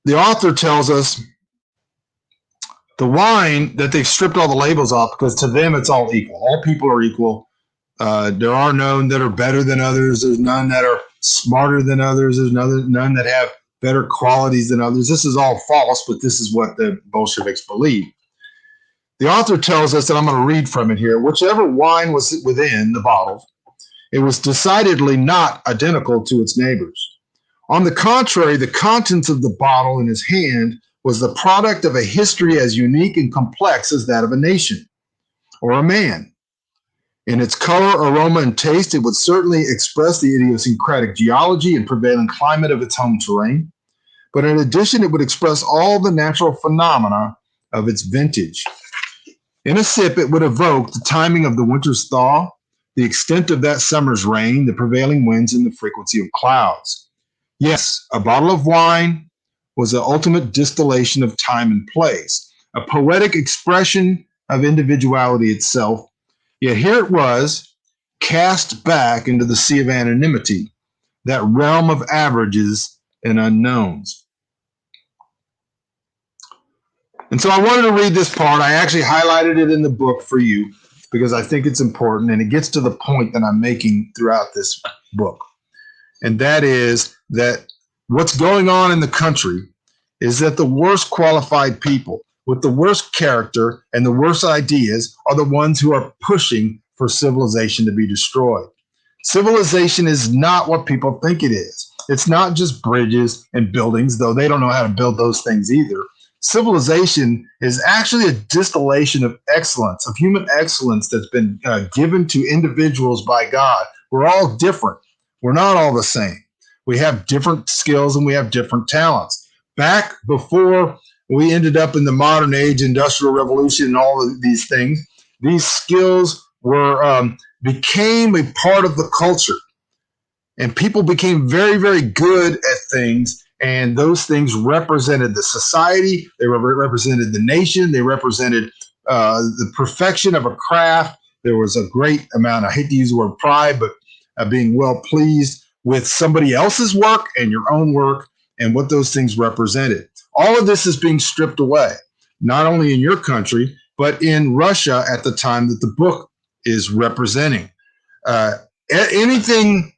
The author tells us the wine that they've stripped all the labels off because to them it's all equal. All people are equal. There are none that are better than others. There's none that are smarter than others. There's none that have better qualities than others. This is all false, but this is what the Bolsheviks believe. The author tells us, and I'm going to read from it here, whichever wine was within the bottle, it was decidedly not identical to its neighbors. On the contrary, the contents of the bottle in his hand was the product of a history as unique and complex as that of a nation or a man. In its color, aroma, and taste, it would certainly express the idiosyncratic geology and prevailing climate of its home terrain. But in addition, it would express all the natural phenomena of its vintage. In a sip, it would evoke the timing of the winter's thaw, the extent of that summer's rain, the prevailing winds, and the frequency of clouds. Yes, a bottle of wine was the ultimate distillation of time and place, a poetic expression of individuality itself. Yet here it was, cast back into the sea of anonymity, that realm of averages and unknowns. And so I wanted to read this part. I actually highlighted it in the book for you because I think it's important and it gets to the point that I'm making throughout this book. And that is that what's going on in the country is that the worst qualified people with the worst character and the worst ideas are the ones who are pushing for civilization to be destroyed. Civilization is not what people think it is. It's not just bridges and buildings, though they don't know how to build those things either. Civilization is actually a distillation of excellence, of human excellence that's been given to individuals by God. We're all different. We're not all the same. We have different skills and we have different talents. Back before we ended up in the modern age, industrial revolution, and all of these things, these skills became a part of the culture. And people became very, very good at things. And those things represented the society. They represented the nation. They represented the perfection of a craft. There was a great amount, I hate to use the word pride, but being well pleased with somebody else's work and your own work and what those things represented. All of this is being stripped away, not only in your country, but in Russia at the time that the book is representing. Anything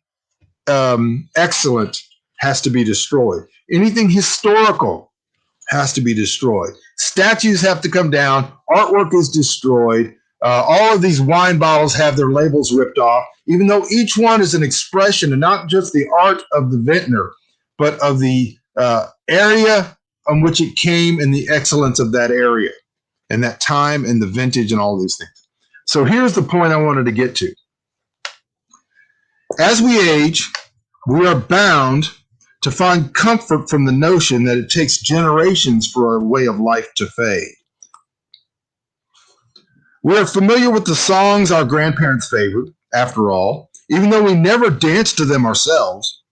excellent has to be destroyed. Anything historical has to be destroyed. Statues have to come down. Artwork is destroyed. All of these wine bottles have their labels ripped off, even though each one is an expression and not just the art of the vintner, but of the area on which it came and the excellence of that area and that time and the vintage and all these things. So here's the point I wanted to get to. As we age, we are bound to find comfort from the notion that it takes generations for our way of life to fade. We are familiar with the songs our grandparents favored, after all, even though we never danced to them ourselves.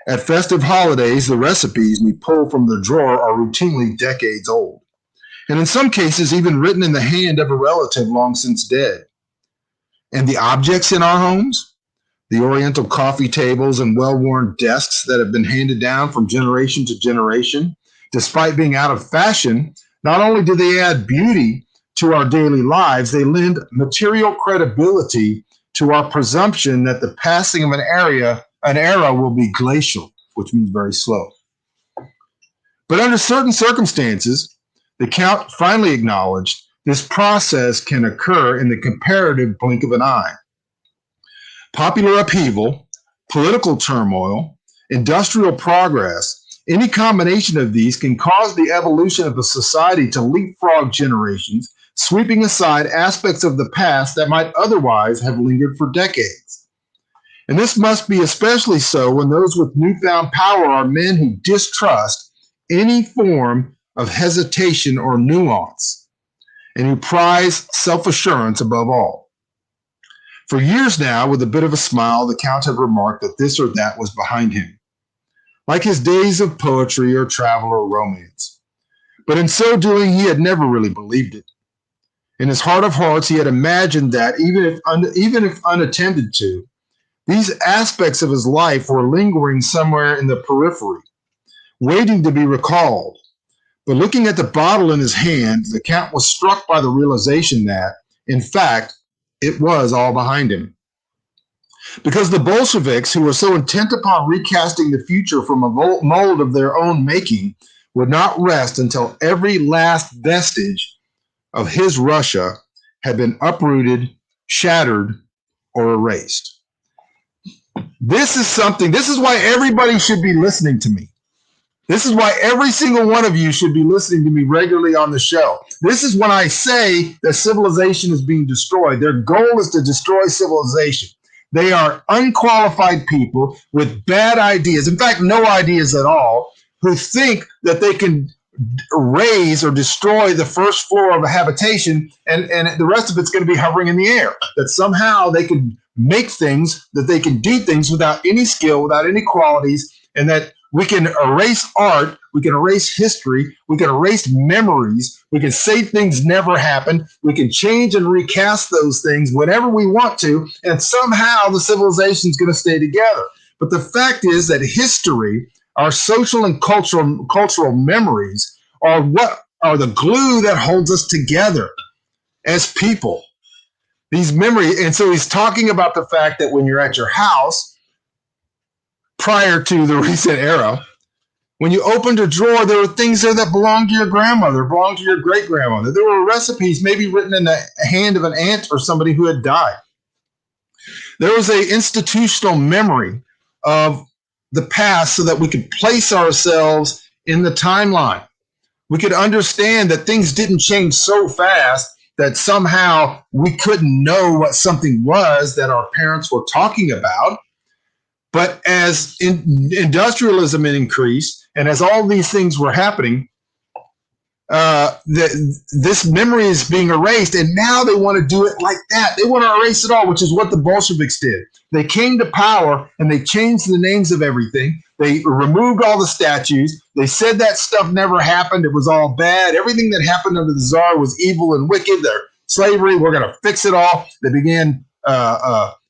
At festive holidays, the recipes we pull from the drawer are routinely decades old, and in some cases even written in the hand of a relative long since dead. And the objects in our homes? The oriental coffee tables and well-worn desks that have been handed down from generation to generation, despite being out of fashion, not only do they add beauty to our daily lives, they lend material credibility to our presumption that the passing of an era will be glacial, which means very slow. But under certain circumstances, the Count finally acknowledged this process can occur in the comparative blink of an eye. Popular upheaval, political turmoil, industrial progress, any combination of these can cause the evolution of a society to leapfrog generations, sweeping aside aspects of the past that might otherwise have lingered for decades. And this must be especially so when those with newfound power are men who distrust any form of hesitation or nuance, and who prize self-assurance above all. For years now, with a bit of a smile, the Count had remarked that this or that was behind him, like his days of poetry or travel or romance. But in so doing, he had never really believed it. In his heart of hearts, he had imagined that, even if unattended to, these aspects of his life were lingering somewhere in the periphery, waiting to be recalled. But looking at the bottle in his hand, the Count was struck by the realization that, in fact, it was all behind him. Because the Bolsheviks, who were so intent upon recasting the future from a mold of their own making, would not rest until every last vestige of his Russia had been uprooted, shattered, or erased. This is why everybody should be listening to me. This is why every single one of you should be listening to me regularly on the show. This is when I say that civilization is being destroyed. Their goal is to destroy civilization. They are unqualified people with bad ideas, in fact, no ideas at all, who think that they can raise or destroy the first floor of a habitation and the rest of it's going to be hovering in the air. That somehow they can make things, that they can do things without any skill, without any qualities, and that we can erase art, we can erase history, we can erase memories, we can say things never happened, we can change and recast those things whenever we want to, and somehow the civilization is going to stay together. But the fact is that history, our social and cultural memories, are what are the glue that holds us together as people. These memories, and so he's talking about the fact that when you're at your house, prior to the recent era, when you opened a drawer, there were things there that belonged to your grandmother, belonged to your great-grandmother. There were recipes maybe written in the hand of an aunt or somebody who had died. There was an institutional memory of the past so that we could place ourselves in the timeline. We could understand that things didn't change so fast that somehow we couldn't know what something was that our parents were talking about. But as industrialism increased and as all these things were happening, this memory is being erased, and now they want to do it like that. They want to erase it all, which is what the Bolsheviks did. They came to power and they changed the names of everything. They removed all the statues. They said that stuff never happened. It was all bad. Everything that happened under the Tsar was evil and wicked. Their slavery, we're going to fix it all. They began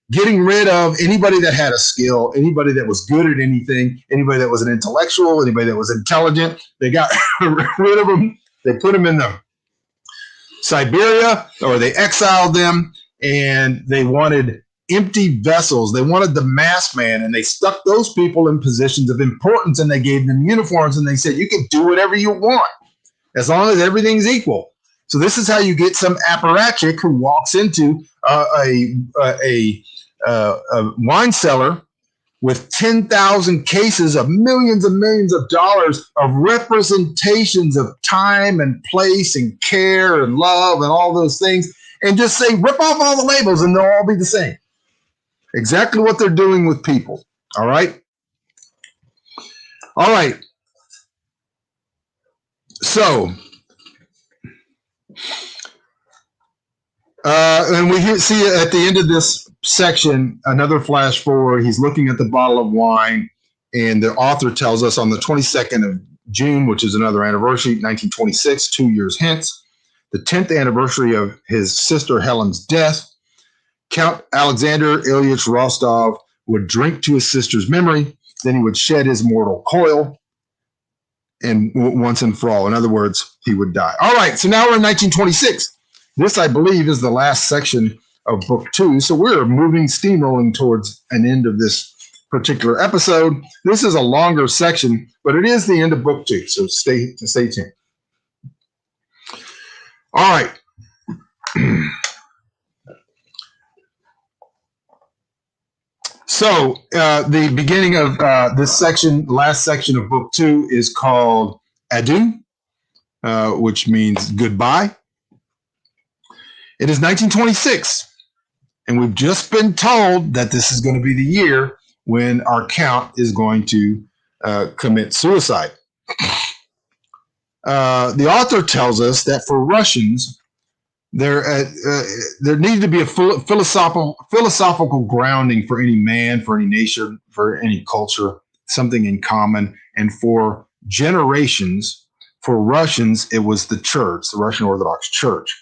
getting rid of anybody that had a skill, anybody that was good at anything, anybody that was an intellectual, anybody that was intelligent. They got rid of them. They put them in the Siberia, or they exiled them, and they wanted empty vessels. They wanted the masked man, and they stuck those people in positions of importance, and they gave them uniforms, and they said, you can do whatever you want as long as everything's equal. So this is how you get some apparatchik who walks into a wine cellar with 10,000 cases of millions and millions of dollars of representations of time and place and care and love and all those things, and just say, rip off all the labels and they'll all be the same. Exactly what they're doing with people. All right. All right. So, and we see at the end of this section, another flash forward. He's looking at the bottle of wine, and the author tells us on the 22nd of June, which is another anniversary, 1926, 2 years hence, the 10th anniversary of his sister Helen's death, Count Alexander Ilyich Rostov would drink to his sister's memory, then he would shed his mortal coil, and once and for all, in other words, he would die. All right, so now we're in 1926. This, I believe, is the last section of book 2. So we're moving, steamrolling towards an end of this particular episode. This is a longer section, but it is the end of book 2. So stay tuned. All right. So the beginning of this section, last section of book 2, is called Adieu, which means goodbye. It is 1926, and we've just been told that this is going to be the year when our Count is going to commit suicide. The author tells us that for Russians, there needed to be a philosophical grounding for any man, for any nation, for any culture, something in common, and for generations, for Russians, it was the church, the Russian Orthodox Church.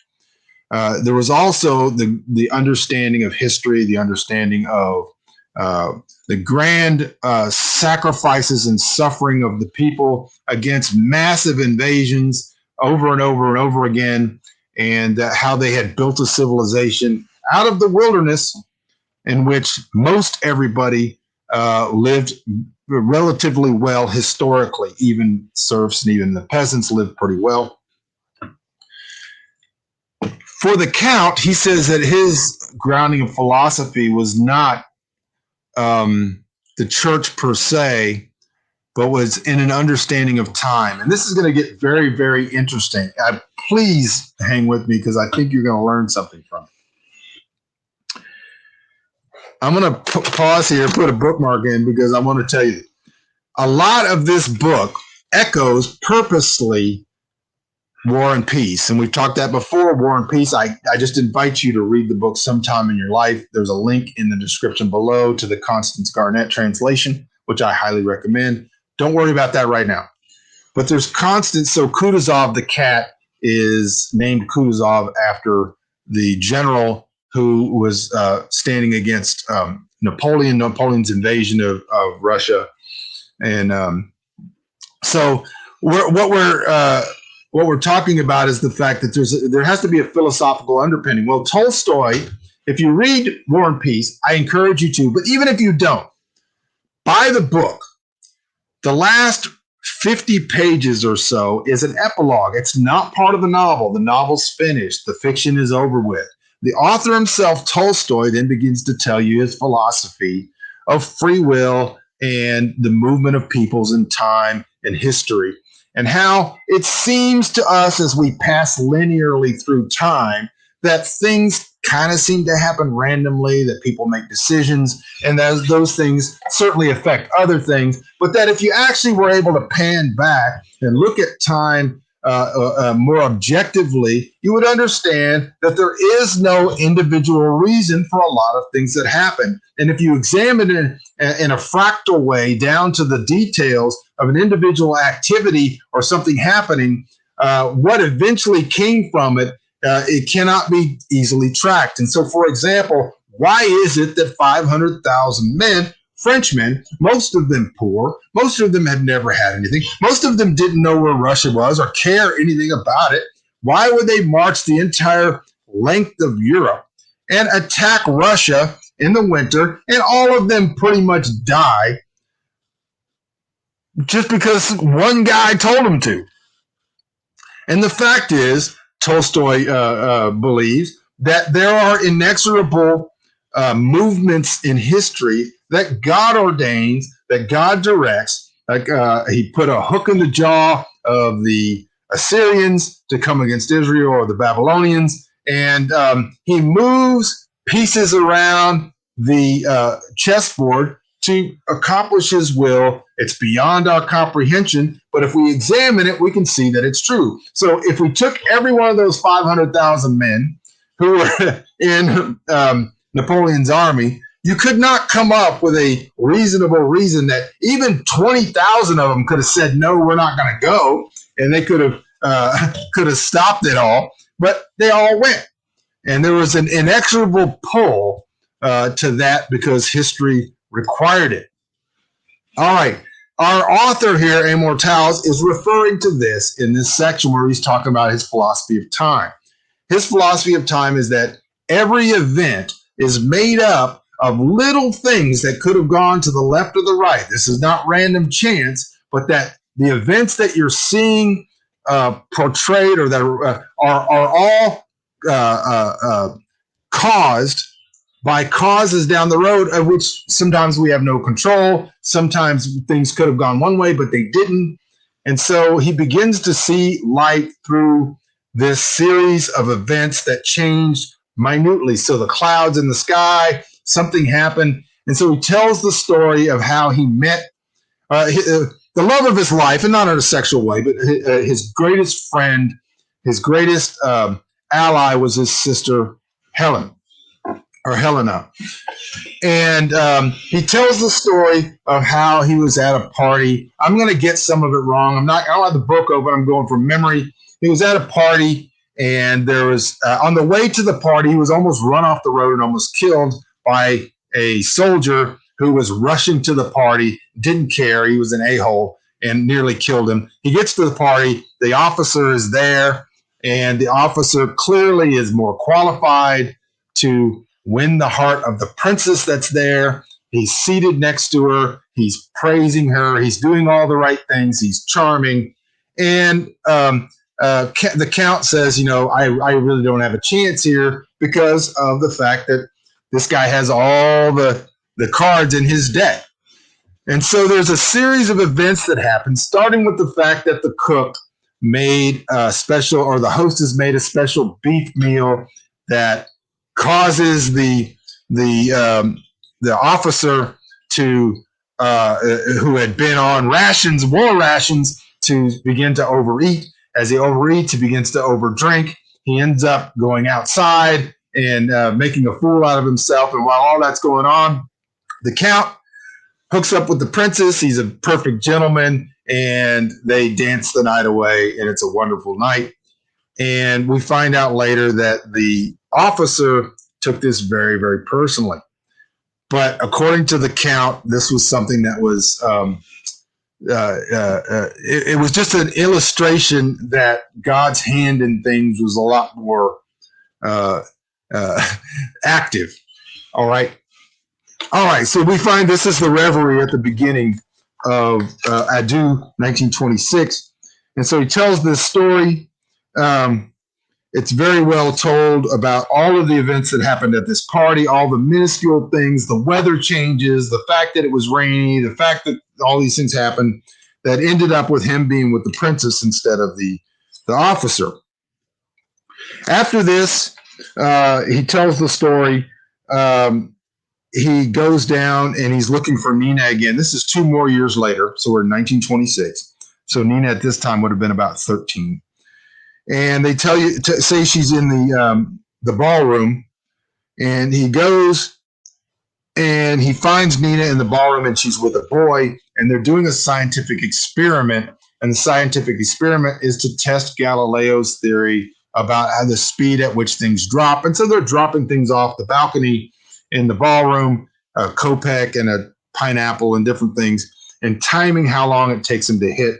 There was also the understanding of history, the understanding of the grand sacrifices and suffering of the people against massive invasions over and over and over again, and how they had built a civilization out of the wilderness in which most everybody lived relatively well historically. Even serfs and even the peasants lived pretty well. For the Count, he says that his grounding of philosophy was not the church per se, but was in an understanding of time. And this is going to get very, very interesting. Please hang with me because I think you're going to learn something from it. I'm going to pause here, put a bookmark in, because I want to tell you a lot of this book echoes purposely War and Peace. And we've talked that before, War and Peace. I just invite you to read the book sometime in your life. There's a link in the description below to the Constance Garnett translation, which I highly recommend. Don't worry about that right now. But there's Constance. So Kutuzov the cat is named Kutuzov after the general who was standing against Napoleon's invasion of Russia. And so what we're talking about is the fact that there has to be a philosophical underpinning. Well, Tolstoy, if you read War and Peace, I encourage you to, but even if you don't, buy the book. The last 50 pages or so is an epilogue. It's not part of the novel. The novel's finished. The fiction is over with. The author himself, Tolstoy, then begins to tell you his philosophy of free will and the movement of peoples in time and history, and how it seems to us as we pass linearly through time that things kind of seem to happen randomly, that people make decisions, and those things certainly affect other things, but that if you actually were able to pan back and look at time more objectively, you would understand that there is no individual reason for a lot of things that happen. And if you examine it in a fractal way down to the details of an individual activity or something happening, what eventually came from it, it cannot be easily tracked. And so, for example, why is it that 500,000 men, Frenchmen, most of them poor, most of them had never had anything, most of them didn't know where Russia was or care anything about it, why would they march the entire length of Europe and attack Russia in the winter, and all of them pretty much die just because one guy told them to? And the fact is, Tolstoy believes that there are inexorable movements in history that God ordains, that God directs. Like he put a hook in the jaw of the Assyrians to come against Israel, or the Babylonians, and he moves pieces around the chessboard to accomplish his will. It's beyond our comprehension, but if we examine it, we can see that it's true. So if we took every one of those 500,000 men who were in Napoleon's army, you could not come up with a reasonable reason that even 20,000 of them could have said, no, we're not going to go. And they could have stopped it all, but they all went. And there was an inexorable pull to that because history required it. All right. Our author here, Amor Towles, is referring to this in this section where he's talking about his philosophy of time. His philosophy of time is that every event is made up of little things that could have gone to the left or the right. This is not random chance, but that the events that you're seeing portrayed or that are all caused by causes down the road, of which sometimes we have no control. Sometimes things could have gone one way, but they didn't. And so he begins to see light through this series of events that changed minutely. So the clouds in the sky, something happened. And so he tells the story of how he met the love of his life, and not in a sexual way, but his greatest friend, his greatest ally was his sister, Helen. or Helena. And he tells the story of how he was at a party. I'm going to get some of it wrong. I don't have the book open. I'm going from memory. He was at a party, and there was, on the way to the party, he was almost run off the road and almost killed by a soldier who was rushing to the party, didn't care. He was an a-hole and nearly killed him. He gets to the party. The officer is there, and the officer clearly is more qualified to win the heart of the princess that's there. He's seated next to her. He's praising her. He's doing all the right things. He's charming. And the count says, I really don't have a chance here because of the fact that this guy has all the cards in his deck. And so there's a series of events that happen, starting with the fact that the cook made a special, or the hostess made a special beef meal that causes the officer to who had been on war rations, to begin to overeat. As he overeats, he begins to overdrink. He ends up going outside and making a fool out of himself. And while all that's going on, the count hooks up with the princess. He's a perfect gentleman, and they dance the night away, and it's a wonderful night. And we find out later that the officer took this very, very personally. But according to the count, this was something that was, it was just an illustration that God's hand in things was a lot more active. All right. So we find this is the reverie at the beginning of Adu 1926. And so he tells this story. It's very well told about all of the events that happened at this party, all the minuscule things, the weather changes, the fact that it was rainy, the fact that all these things happened that ended up with him being with the princess instead of the officer. After this, he tells the story. He goes down and he's looking for Nina again. This is 2 more years later, so we're in 1926. So Nina at this time would have been about 13. And they say she's in the ballroom, and he goes and he finds Nina in the ballroom, and she's with a boy, and they're doing a scientific experiment. And the scientific experiment is to test Galileo's theory about how the speed at which things drop. And so they're dropping things off the balcony in the ballroom, a kopeck and a pineapple and different things, and timing how long it takes them to hit.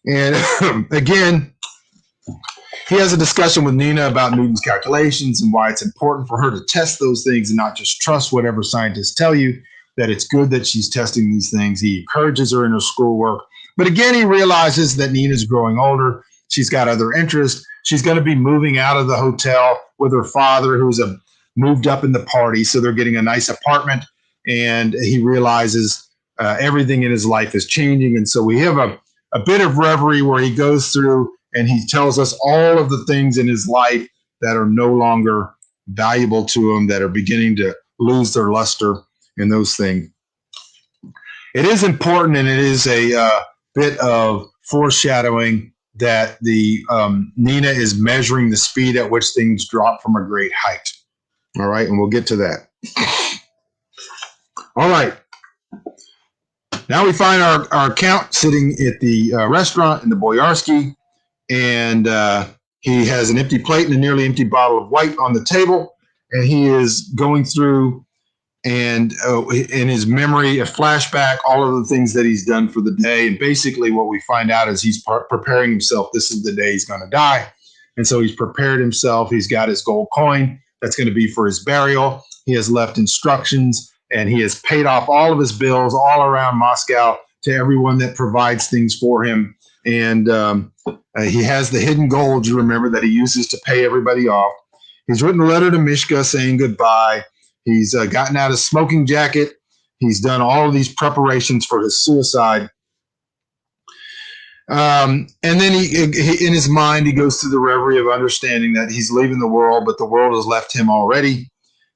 And again, he has a discussion with Nina about Newton's calculations and why it's important for her to test those things and not just trust whatever scientists tell you, that it's good that she's testing these things. He encourages her in her schoolwork. But again, he realizes that Nina's growing older. She's got other interests. She's going to be moving out of the hotel with her father, who's moved up in the party. So they're getting a nice apartment. And he realizes everything in his life is changing. And so we have a bit of reverie where he goes through and he tells us all of the things in his life that are no longer valuable to him, that are beginning to lose their luster and those things. It is important, and it is a bit of foreshadowing that the Nina is measuring the speed at which things drop from a great height. All right, and we'll get to that. All right. Now we find our count sitting at the restaurant in the Boyarsky, and he has an empty plate and a nearly empty bottle of white on the table, and he is going through and in his memory, a flashback, all of the things that he's done for the day. And basically what we find out is he's preparing himself. This is the day he's going to die. And so he's prepared himself. He's got his gold coin that's going to be for his burial. He has left instructions, and he has paid off all of his bills all around Moscow to everyone that provides things for him. And he has the hidden gold, you remember, that he uses to pay everybody off. He's written a letter to Mishka saying goodbye. He's gotten out his smoking jacket. He's done all of these preparations for his suicide. And then he, in his mind, he goes through the reverie of understanding that he's leaving the world, but the world has left him already,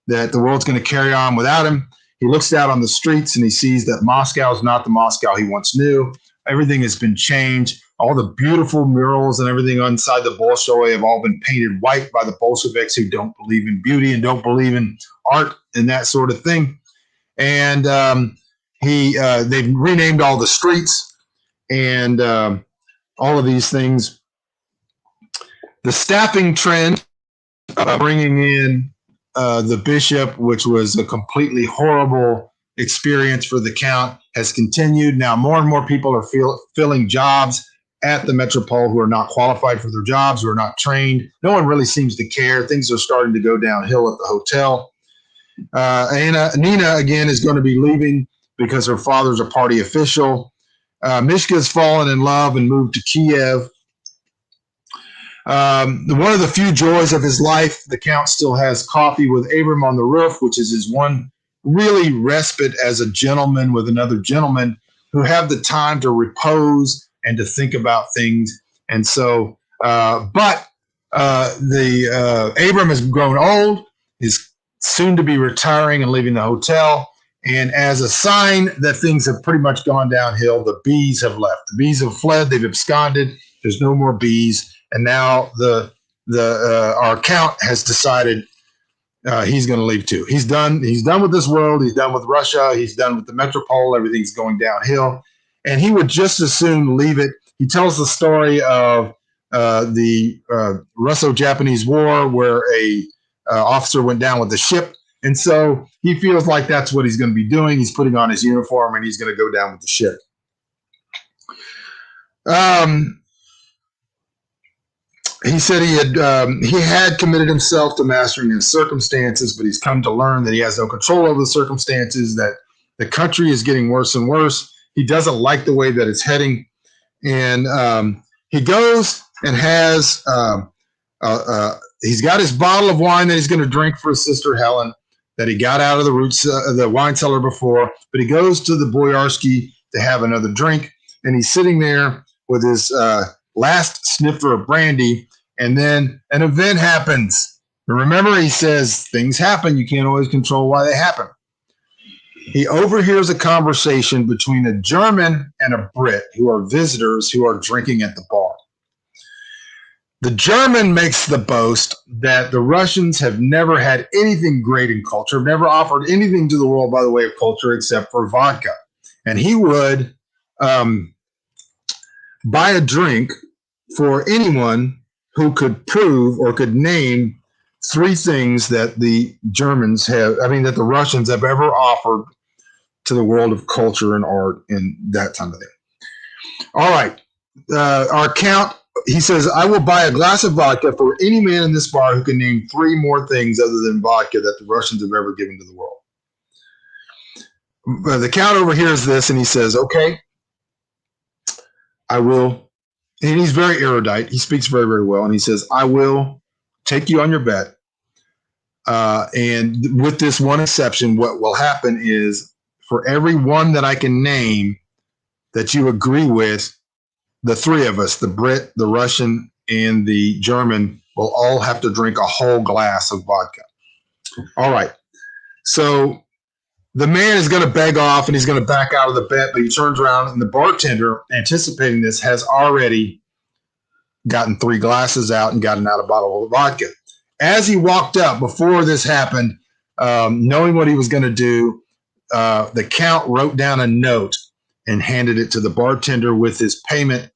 that the world's going to carry on without him. He looks out on the streets and he sees that Moscow is not the Moscow he once knew. Everything has been changed. All the beautiful murals and everything inside the Bolshoi have all been painted white by the Bolsheviks who don't believe in beauty and don't believe in art and that sort of thing. And they've renamed all the streets and all of these things. The staffing trend, bringing in the bishop, which was a completely horrible experience for the Count, has continued. Now more and more people are filling jobs at the Metropole who are not qualified for their jobs, who are not trained. No one really seems to care. Things are starting to go downhill at the hotel. Nina, again, is going to be leaving because her father's a party official. Mishka's fallen in love and moved to Kiev. One of the few joys of his life, the Count still has coffee with Abram on the roof, which is his one really respite as a gentleman with another gentleman who have the time to repose and to think about things. And so, Abram has grown old, is soon to be retiring and leaving the hotel. And as a sign that things have pretty much gone downhill, the bees have left. The bees have fled. They've absconded. There's no more bees. And now our Count has decided he's going to leave too. He's done. He's done with this world. He's done with Russia. He's done with the Metropole. Everything's going downhill. And he would just as soon leave it. He tells the story of the Russo-Japanese War where a officer went down with the ship. And so he feels like that's what he's going to be doing. He's putting on his uniform and he's going to go down with the ship. He said he had committed himself to mastering his circumstances, but he's come to learn that he has no control over the circumstances, that the country is getting worse and worse. He doesn't like the way that it's heading. And he goes and has he's got his bottle of wine that he's going to drink for his sister Helen that he got out of the wine cellar before, but he goes to the Boyarsky to have another drink, and he's sitting there with his last snifter of brandy, and then an event happens. And remember, he says, things happen. You can't always control why they happen. He overhears a conversation between a German and a Brit who are visitors who are drinking at the bar. The German makes the boast that the Russians have never had anything great in culture, never offered anything to the world by the way of culture except for vodka. And he would buy a drink for anyone who could prove or could name three things that the that the Russians have ever offered to the world of culture and art and that kind of thing. All right. Our Count, he says, I will buy a glass of vodka for any man in this bar who can name three more things other than vodka that the Russians have ever given to the world. The Count overhears this and he says, okay, I will. And he's very erudite. He speaks very, very well. And he says, I will take you on your bet. And with this one exception, what will happen is for every one that I can name that you agree with, the three of us, the Brit, the Russian, and the German, will all have to drink a whole glass of vodka. All right. So the man is going to beg off and he's going to back out of the bet, but he turns around and the bartender, anticipating this, has already gotten three glasses out and gotten out a bottle of vodka. As he walked up before this happened, knowing what he was going to do, the Count wrote down a note and handed it to the bartender with his payment.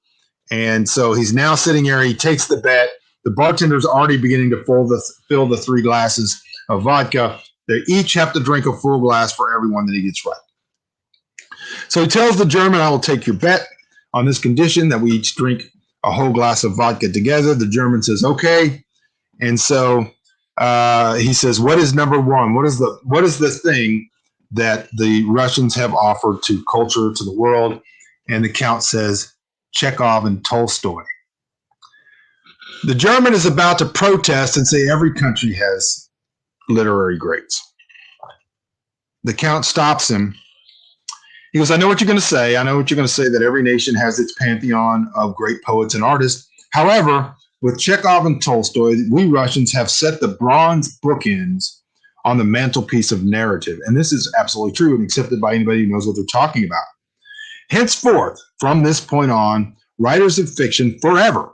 And so he's now sitting here. He takes the bet. The bartender's already beginning to fill the three glasses of vodka. They each have to drink a full glass for everyone that he gets right. So he tells the German, I will take your bet on this condition that we each drink a whole glass of vodka together. The German says, okay. And so he says, what is number one? What is the thing that the Russians have offered to culture, to the world? And the Count says, Chekhov and Tolstoy. The German is about to protest and say every country has literary greats. The Count stops him. He goes, I know what you're going to say. I know what you're going to say, that every nation has its pantheon of great poets and artists. However, with Chekhov and Tolstoy, we Russians have set the bronze bookends on the mantelpiece of narrative. And this is absolutely true and accepted by anybody who knows what they're talking about. Henceforth, from this point on, writers of fiction forever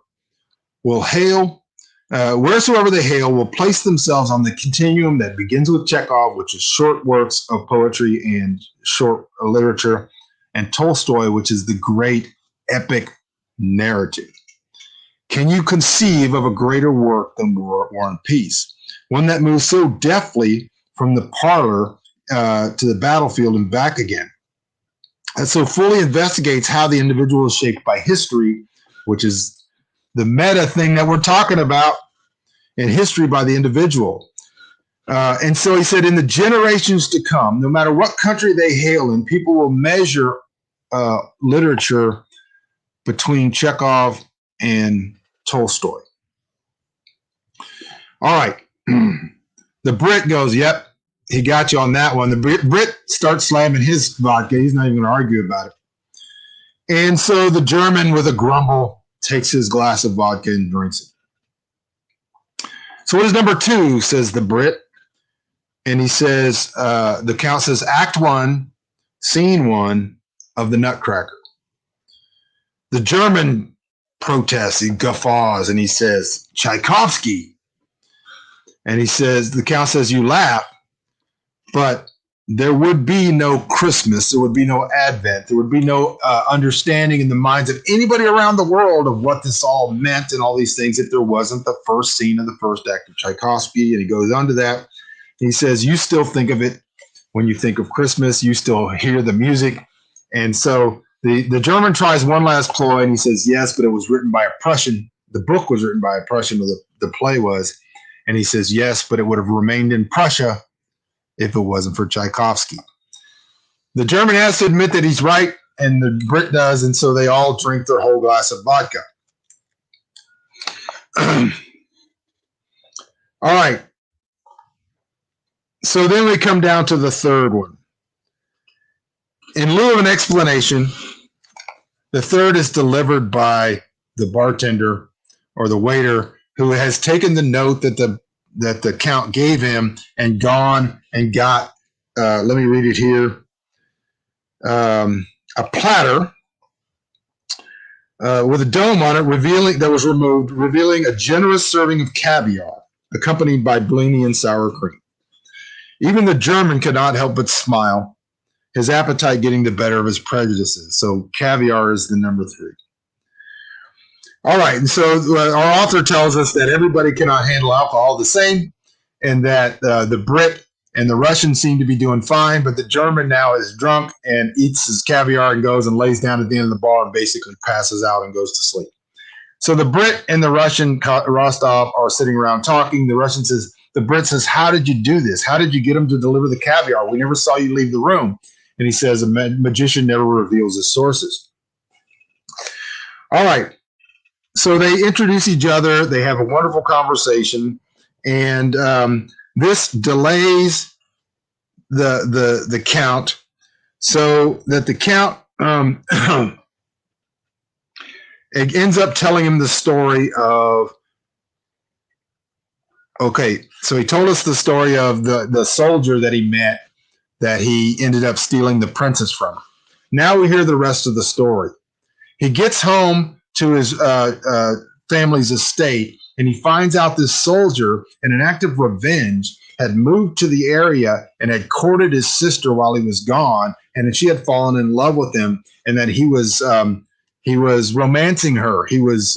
will hail, wheresoever they hail, will place themselves on the continuum that begins with Chekhov, which is short works of poetry and short literature, and Tolstoy, which is the great epic narrative. Can you conceive of a greater work than War and Peace? One that moves so deftly from the parlor to the battlefield and back again, and so fully investigates how the individual is shaped by history, which is the meta thing that we're talking about, in history by the individual. And so he said, in the generations to come, no matter what country they hail in, people will measure literature between Chekhov and Tolstoy. All right. The Brit goes, yep, he got you on that one. The Brit starts slamming his vodka. He's not even going to argue about it. And so the German, with a grumble, takes his glass of vodka and drinks it. So what is number 2, says the Brit. And he says, the Count says, Act 1, Scene 1 of the Nutcracker. The German protests, he guffaws, and he says, Tchaikovsky. And he says, the Count says, you laugh, but there would be no Christmas, there would be no Advent, there would be no understanding in the minds of anybody around the world of what this all meant and all these things if there wasn't the first scene of the first act of Tchaikovsky. And he goes on to that. He says, you still think of it when you think of Christmas, you still hear the music. And so the German tries one last ploy, and he says, yes, but it was written by a Prussian. The book was written by a Prussian, or the play was. And he says, yes, but it would have remained in Prussia if it wasn't for Tchaikovsky. The German has to admit that he's right, and the Brit does, and so they all drink their whole glass of vodka. All right. So then we come down to the third one. In lieu of an explanation, the third is delivered by the bartender or the waiter, who has taken the note that the Count gave him and gone and got, let me read it here, a platter with a dome on it, revealing a generous serving of caviar, accompanied by blini and sour cream. Even the German could not help but smile, his appetite getting the better of his prejudices. So caviar is the number 3. All right, and so our author tells us that everybody cannot handle alcohol the same, and that the Brit and the Russian seem to be doing fine, but the German now is drunk and eats his caviar and goes and lays down at the end of the bar and basically passes out and goes to sleep. So the Brit and the Russian, Rostov, are sitting around talking. The Brit says, how did you do this? How did you get him to deliver the caviar? We never saw you leave the room. And he says, a magician never reveals his sources. All right. So they introduce each other. They have a wonderful conversation, and this delays the Count, so that the Count it ends up telling him the story of. Okay, so he told us the story of the soldier that he met, that he ended up stealing the princess from. Now we hear the rest of the story. He gets home to his family's estate, and he finds out this soldier, in an act of revenge, had moved to the area and had courted his sister while he was gone, and that she had fallen in love with him, and that he was romancing her. He was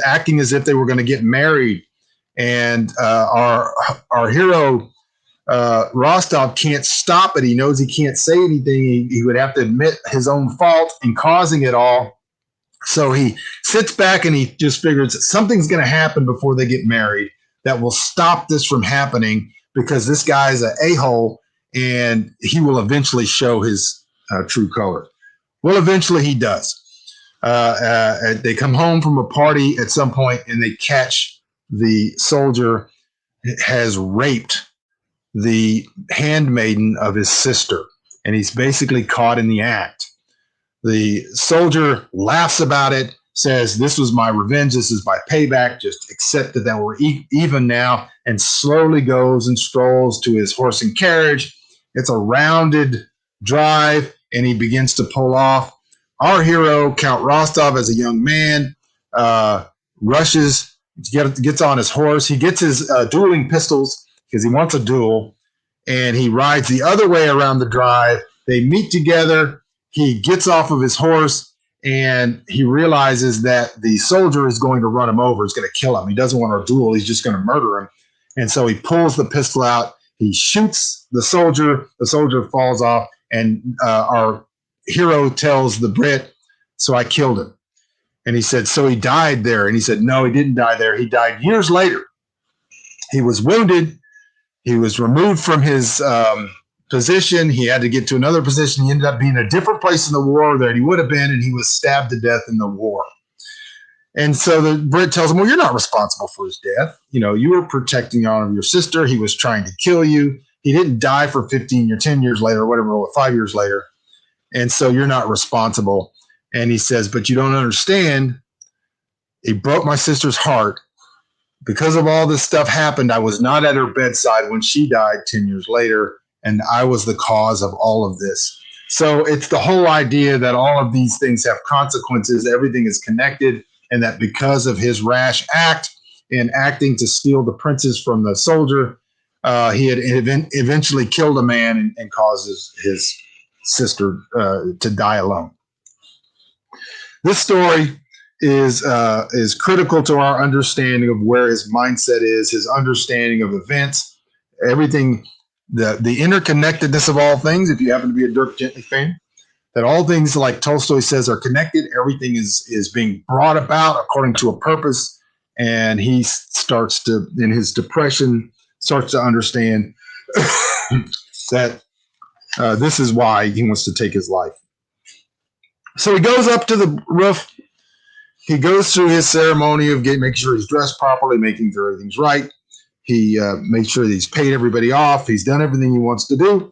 acting as if they were going to get married, and our hero Rostov can't stop it. He knows he can't say anything. He would have to admit his own fault in causing it all. So he sits back and he just figures that something's going to happen before they get married that will stop this from happening, because this guy is an a-hole and he will eventually show his true color. Well, eventually he does. They come home from a party at some point and they catch the soldier has raped the handmaiden of his sister, and he's basically caught in the act. The soldier laughs about it, says, this was my revenge, this is my payback, just accept that we're even now, and slowly goes and strolls to his horse and carriage. It's a rounded drive, and he begins to pull off our hero, Count Rostov, as a young man, rushes, gets on his horse. He gets his dueling pistols because he wants a duel, and he rides the other way around the drive. They meet together. He gets off of his horse, and he realizes that the soldier is going to run him over. He's going to kill him. He doesn't want a duel. He's just going to murder him. And so he pulls the pistol out. He shoots the soldier. The soldier falls off, and our hero tells the Brit, "So I killed him." And he said, "So he died there?" And he said, "No, he didn't die there. He died years later. He was wounded. He was removed from his position. He had to get to another position. He ended up being a different place in the war than he would have been, and he was stabbed to death in the war." And so the Brit tells him, "Well, you're not responsible for his death. You were protecting the honor of your sister. He was trying to kill you. He didn't die for 15 or 10 years later, or whatever, 5 years later. And so you're not responsible." And he says, "But you don't understand. He broke my sister's heart. Because of all this stuff happened, I was not at her bedside when she died 10 years later, and I was the cause of all of this." So it's the whole idea that all of these things have consequences. Everything is connected, and that because of his rash act in acting to steal the princess from the soldier, he had eventually killed a man and causes his sister to die alone. This story is critical to our understanding of where his mindset is, his understanding of events, everything, the interconnectedness of all things. If you happen to be a Dirk Gently fan, that all things, like Tolstoy says, are connected. Everything is being brought about according to a purpose, and he starts to, in his depression, starts to understand that this is why he wants to take his life. So he goes up to the roof. He goes through his ceremony of making sure he's dressed properly, making sure everything's right. He makes sure that he's paid everybody off. He's done everything he wants to do.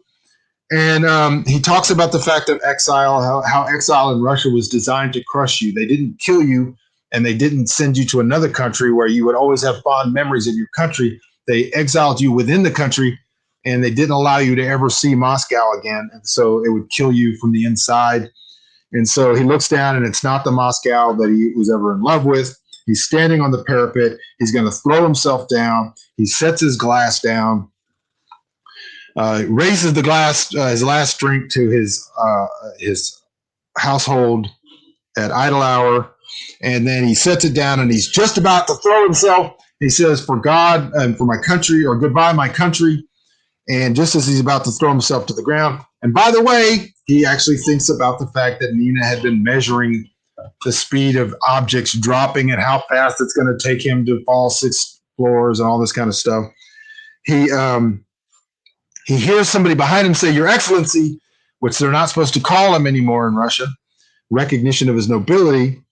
And he talks about the fact of exile, how exile in Russia was designed to crush you. They didn't kill you, and they didn't send you to another country where you would always have fond memories of your country. They exiled you within the country, and they didn't allow you to ever see Moscow again. And so it would kill you from the inside. And so he looks down, and it's not the Moscow that he was ever in love with. He's standing on the parapet. He's going to throw himself down. He sets his glass down, raises the glass, his last drink, to his household at idle hour, and then he sets it down, and he's just about to throw himself. He says, "For God and for my country," or "Goodbye, my country." And just as he's about to throw himself to the ground, and by the way, he actually thinks about the fact that Nina had been measuring the speed of objects dropping and how fast it's going to take him to fall 6 floors and all this kind of stuff. He hears somebody behind him say, "Your Excellency," which they're not supposed to call him anymore in Russia, recognition of his nobility.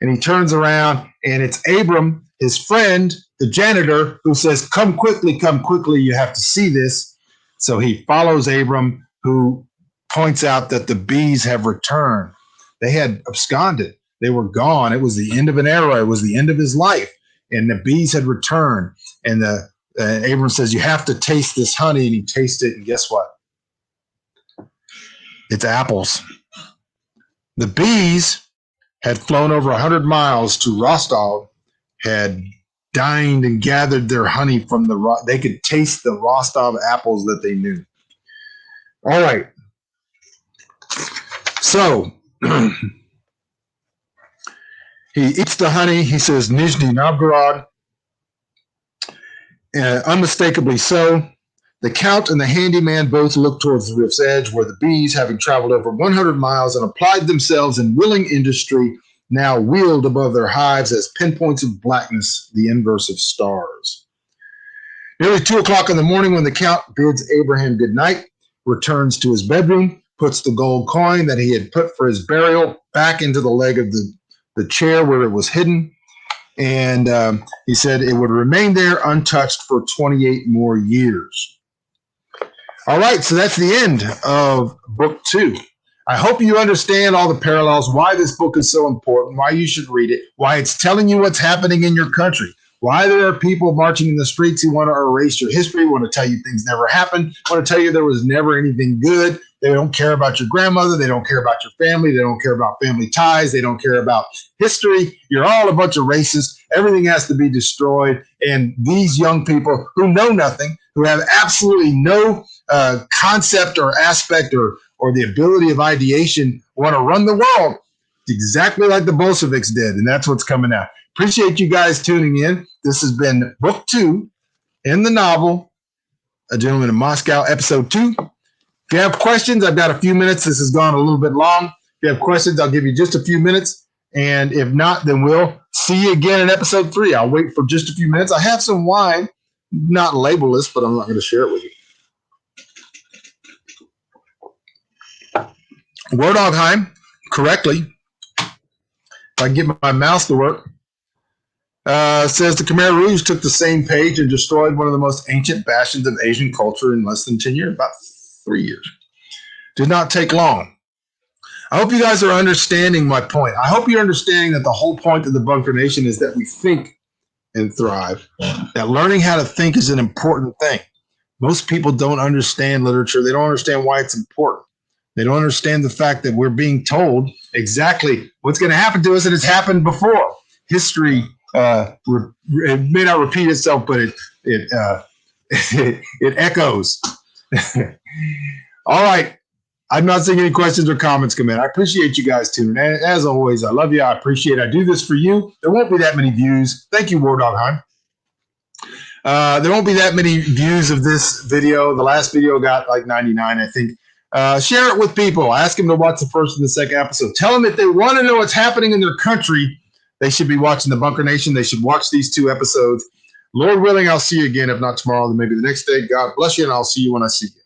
And he turns around, and it's Abram, his friend, the janitor, who says, come quickly, you have to see this." So he follows Abram, who points out that the bees have returned. They had absconded. They were gone. It was the end of an era. It was the end of his life. And the bees had returned. And Abram says, "You have to taste this honey." And he tastes it. And guess what? It's apples. The bees had flown over 100 miles to Rostov, had dined and gathered their honey from they could taste the Rostov apples that they knew. All right. So he eats the honey. He says, "Nizhny Novgorod." Unmistakably so. The Count and the handyman both looked towards the rift's edge, where the bees, having traveled over 100 miles and applied themselves in willing industry, now wheeled above their hives as pinpoints of blackness, the inverse of stars. Nearly 2 o'clock in the morning, when the Count bids Abraham good night, returns to his bedroom, puts the gold coin that he had put for his burial back into the leg of the chair where it was hidden. And he said it would remain there untouched for 28 more years. All right, so that's the end of book 2. I hope you understand all the parallels, why this book is so important, why you should read it, why it's telling you what's happening in your country. why there are people marching in the streets who want to erase your history, want to tell you things never happened, want to tell you there was never anything good. They don't care about your grandmother. They don't care about your family. They don't care about family ties. They don't care about history. You're all a bunch of racists. Everything has to be destroyed. And these young people who know nothing, who have absolutely no concept or aspect or the ability of ideation, want to run the world exactly like the Bolsheviks did. And that's what's coming out. Appreciate you guys tuning in. This has been book 2 in the novel, A Gentleman in Moscow, episode 2. If you have questions, I've got a few minutes. This has gone a little bit long. If you have questions, I'll give you just a few minutes. And if not, then we'll see you again in episode 3. I'll wait for just a few minutes. I have some wine, not labelless, but I'm not going to share it with you. Wordogheim, correctly, if I can get my mouse to work, says the Khmer Rouge took the same page and destroyed one of the most ancient bastions of Asian culture in less than 10 years, about 3 years. Did not take long. I hope you guys are understanding my point. I hope you're understanding that the whole point of the Bunker Nation is that we think and thrive, that learning how to think is an important thing. Most people don't understand literature. They don't understand why it's important. They don't understand the fact that we're being told exactly what's going to happen to us, and it's happened before. History, it may not repeat itself, but it echoes. All right. I'm not seeing any questions or comments come in. I appreciate you guys tuning in. As always, I love you. I appreciate it. I do this for you. There won't be that many views. Thank you, Wardogheim. There won't be that many views of this video. The last video got like 99, I think. Share it with people. Ask them to watch the first and the second episode. Tell them if they want to know what's happening in their country, they should be watching the Bunker Nation. They should watch these 2 episodes. Lord willing, I'll see you again. If not tomorrow, then maybe the next day. God bless you, and I'll see you when I see you.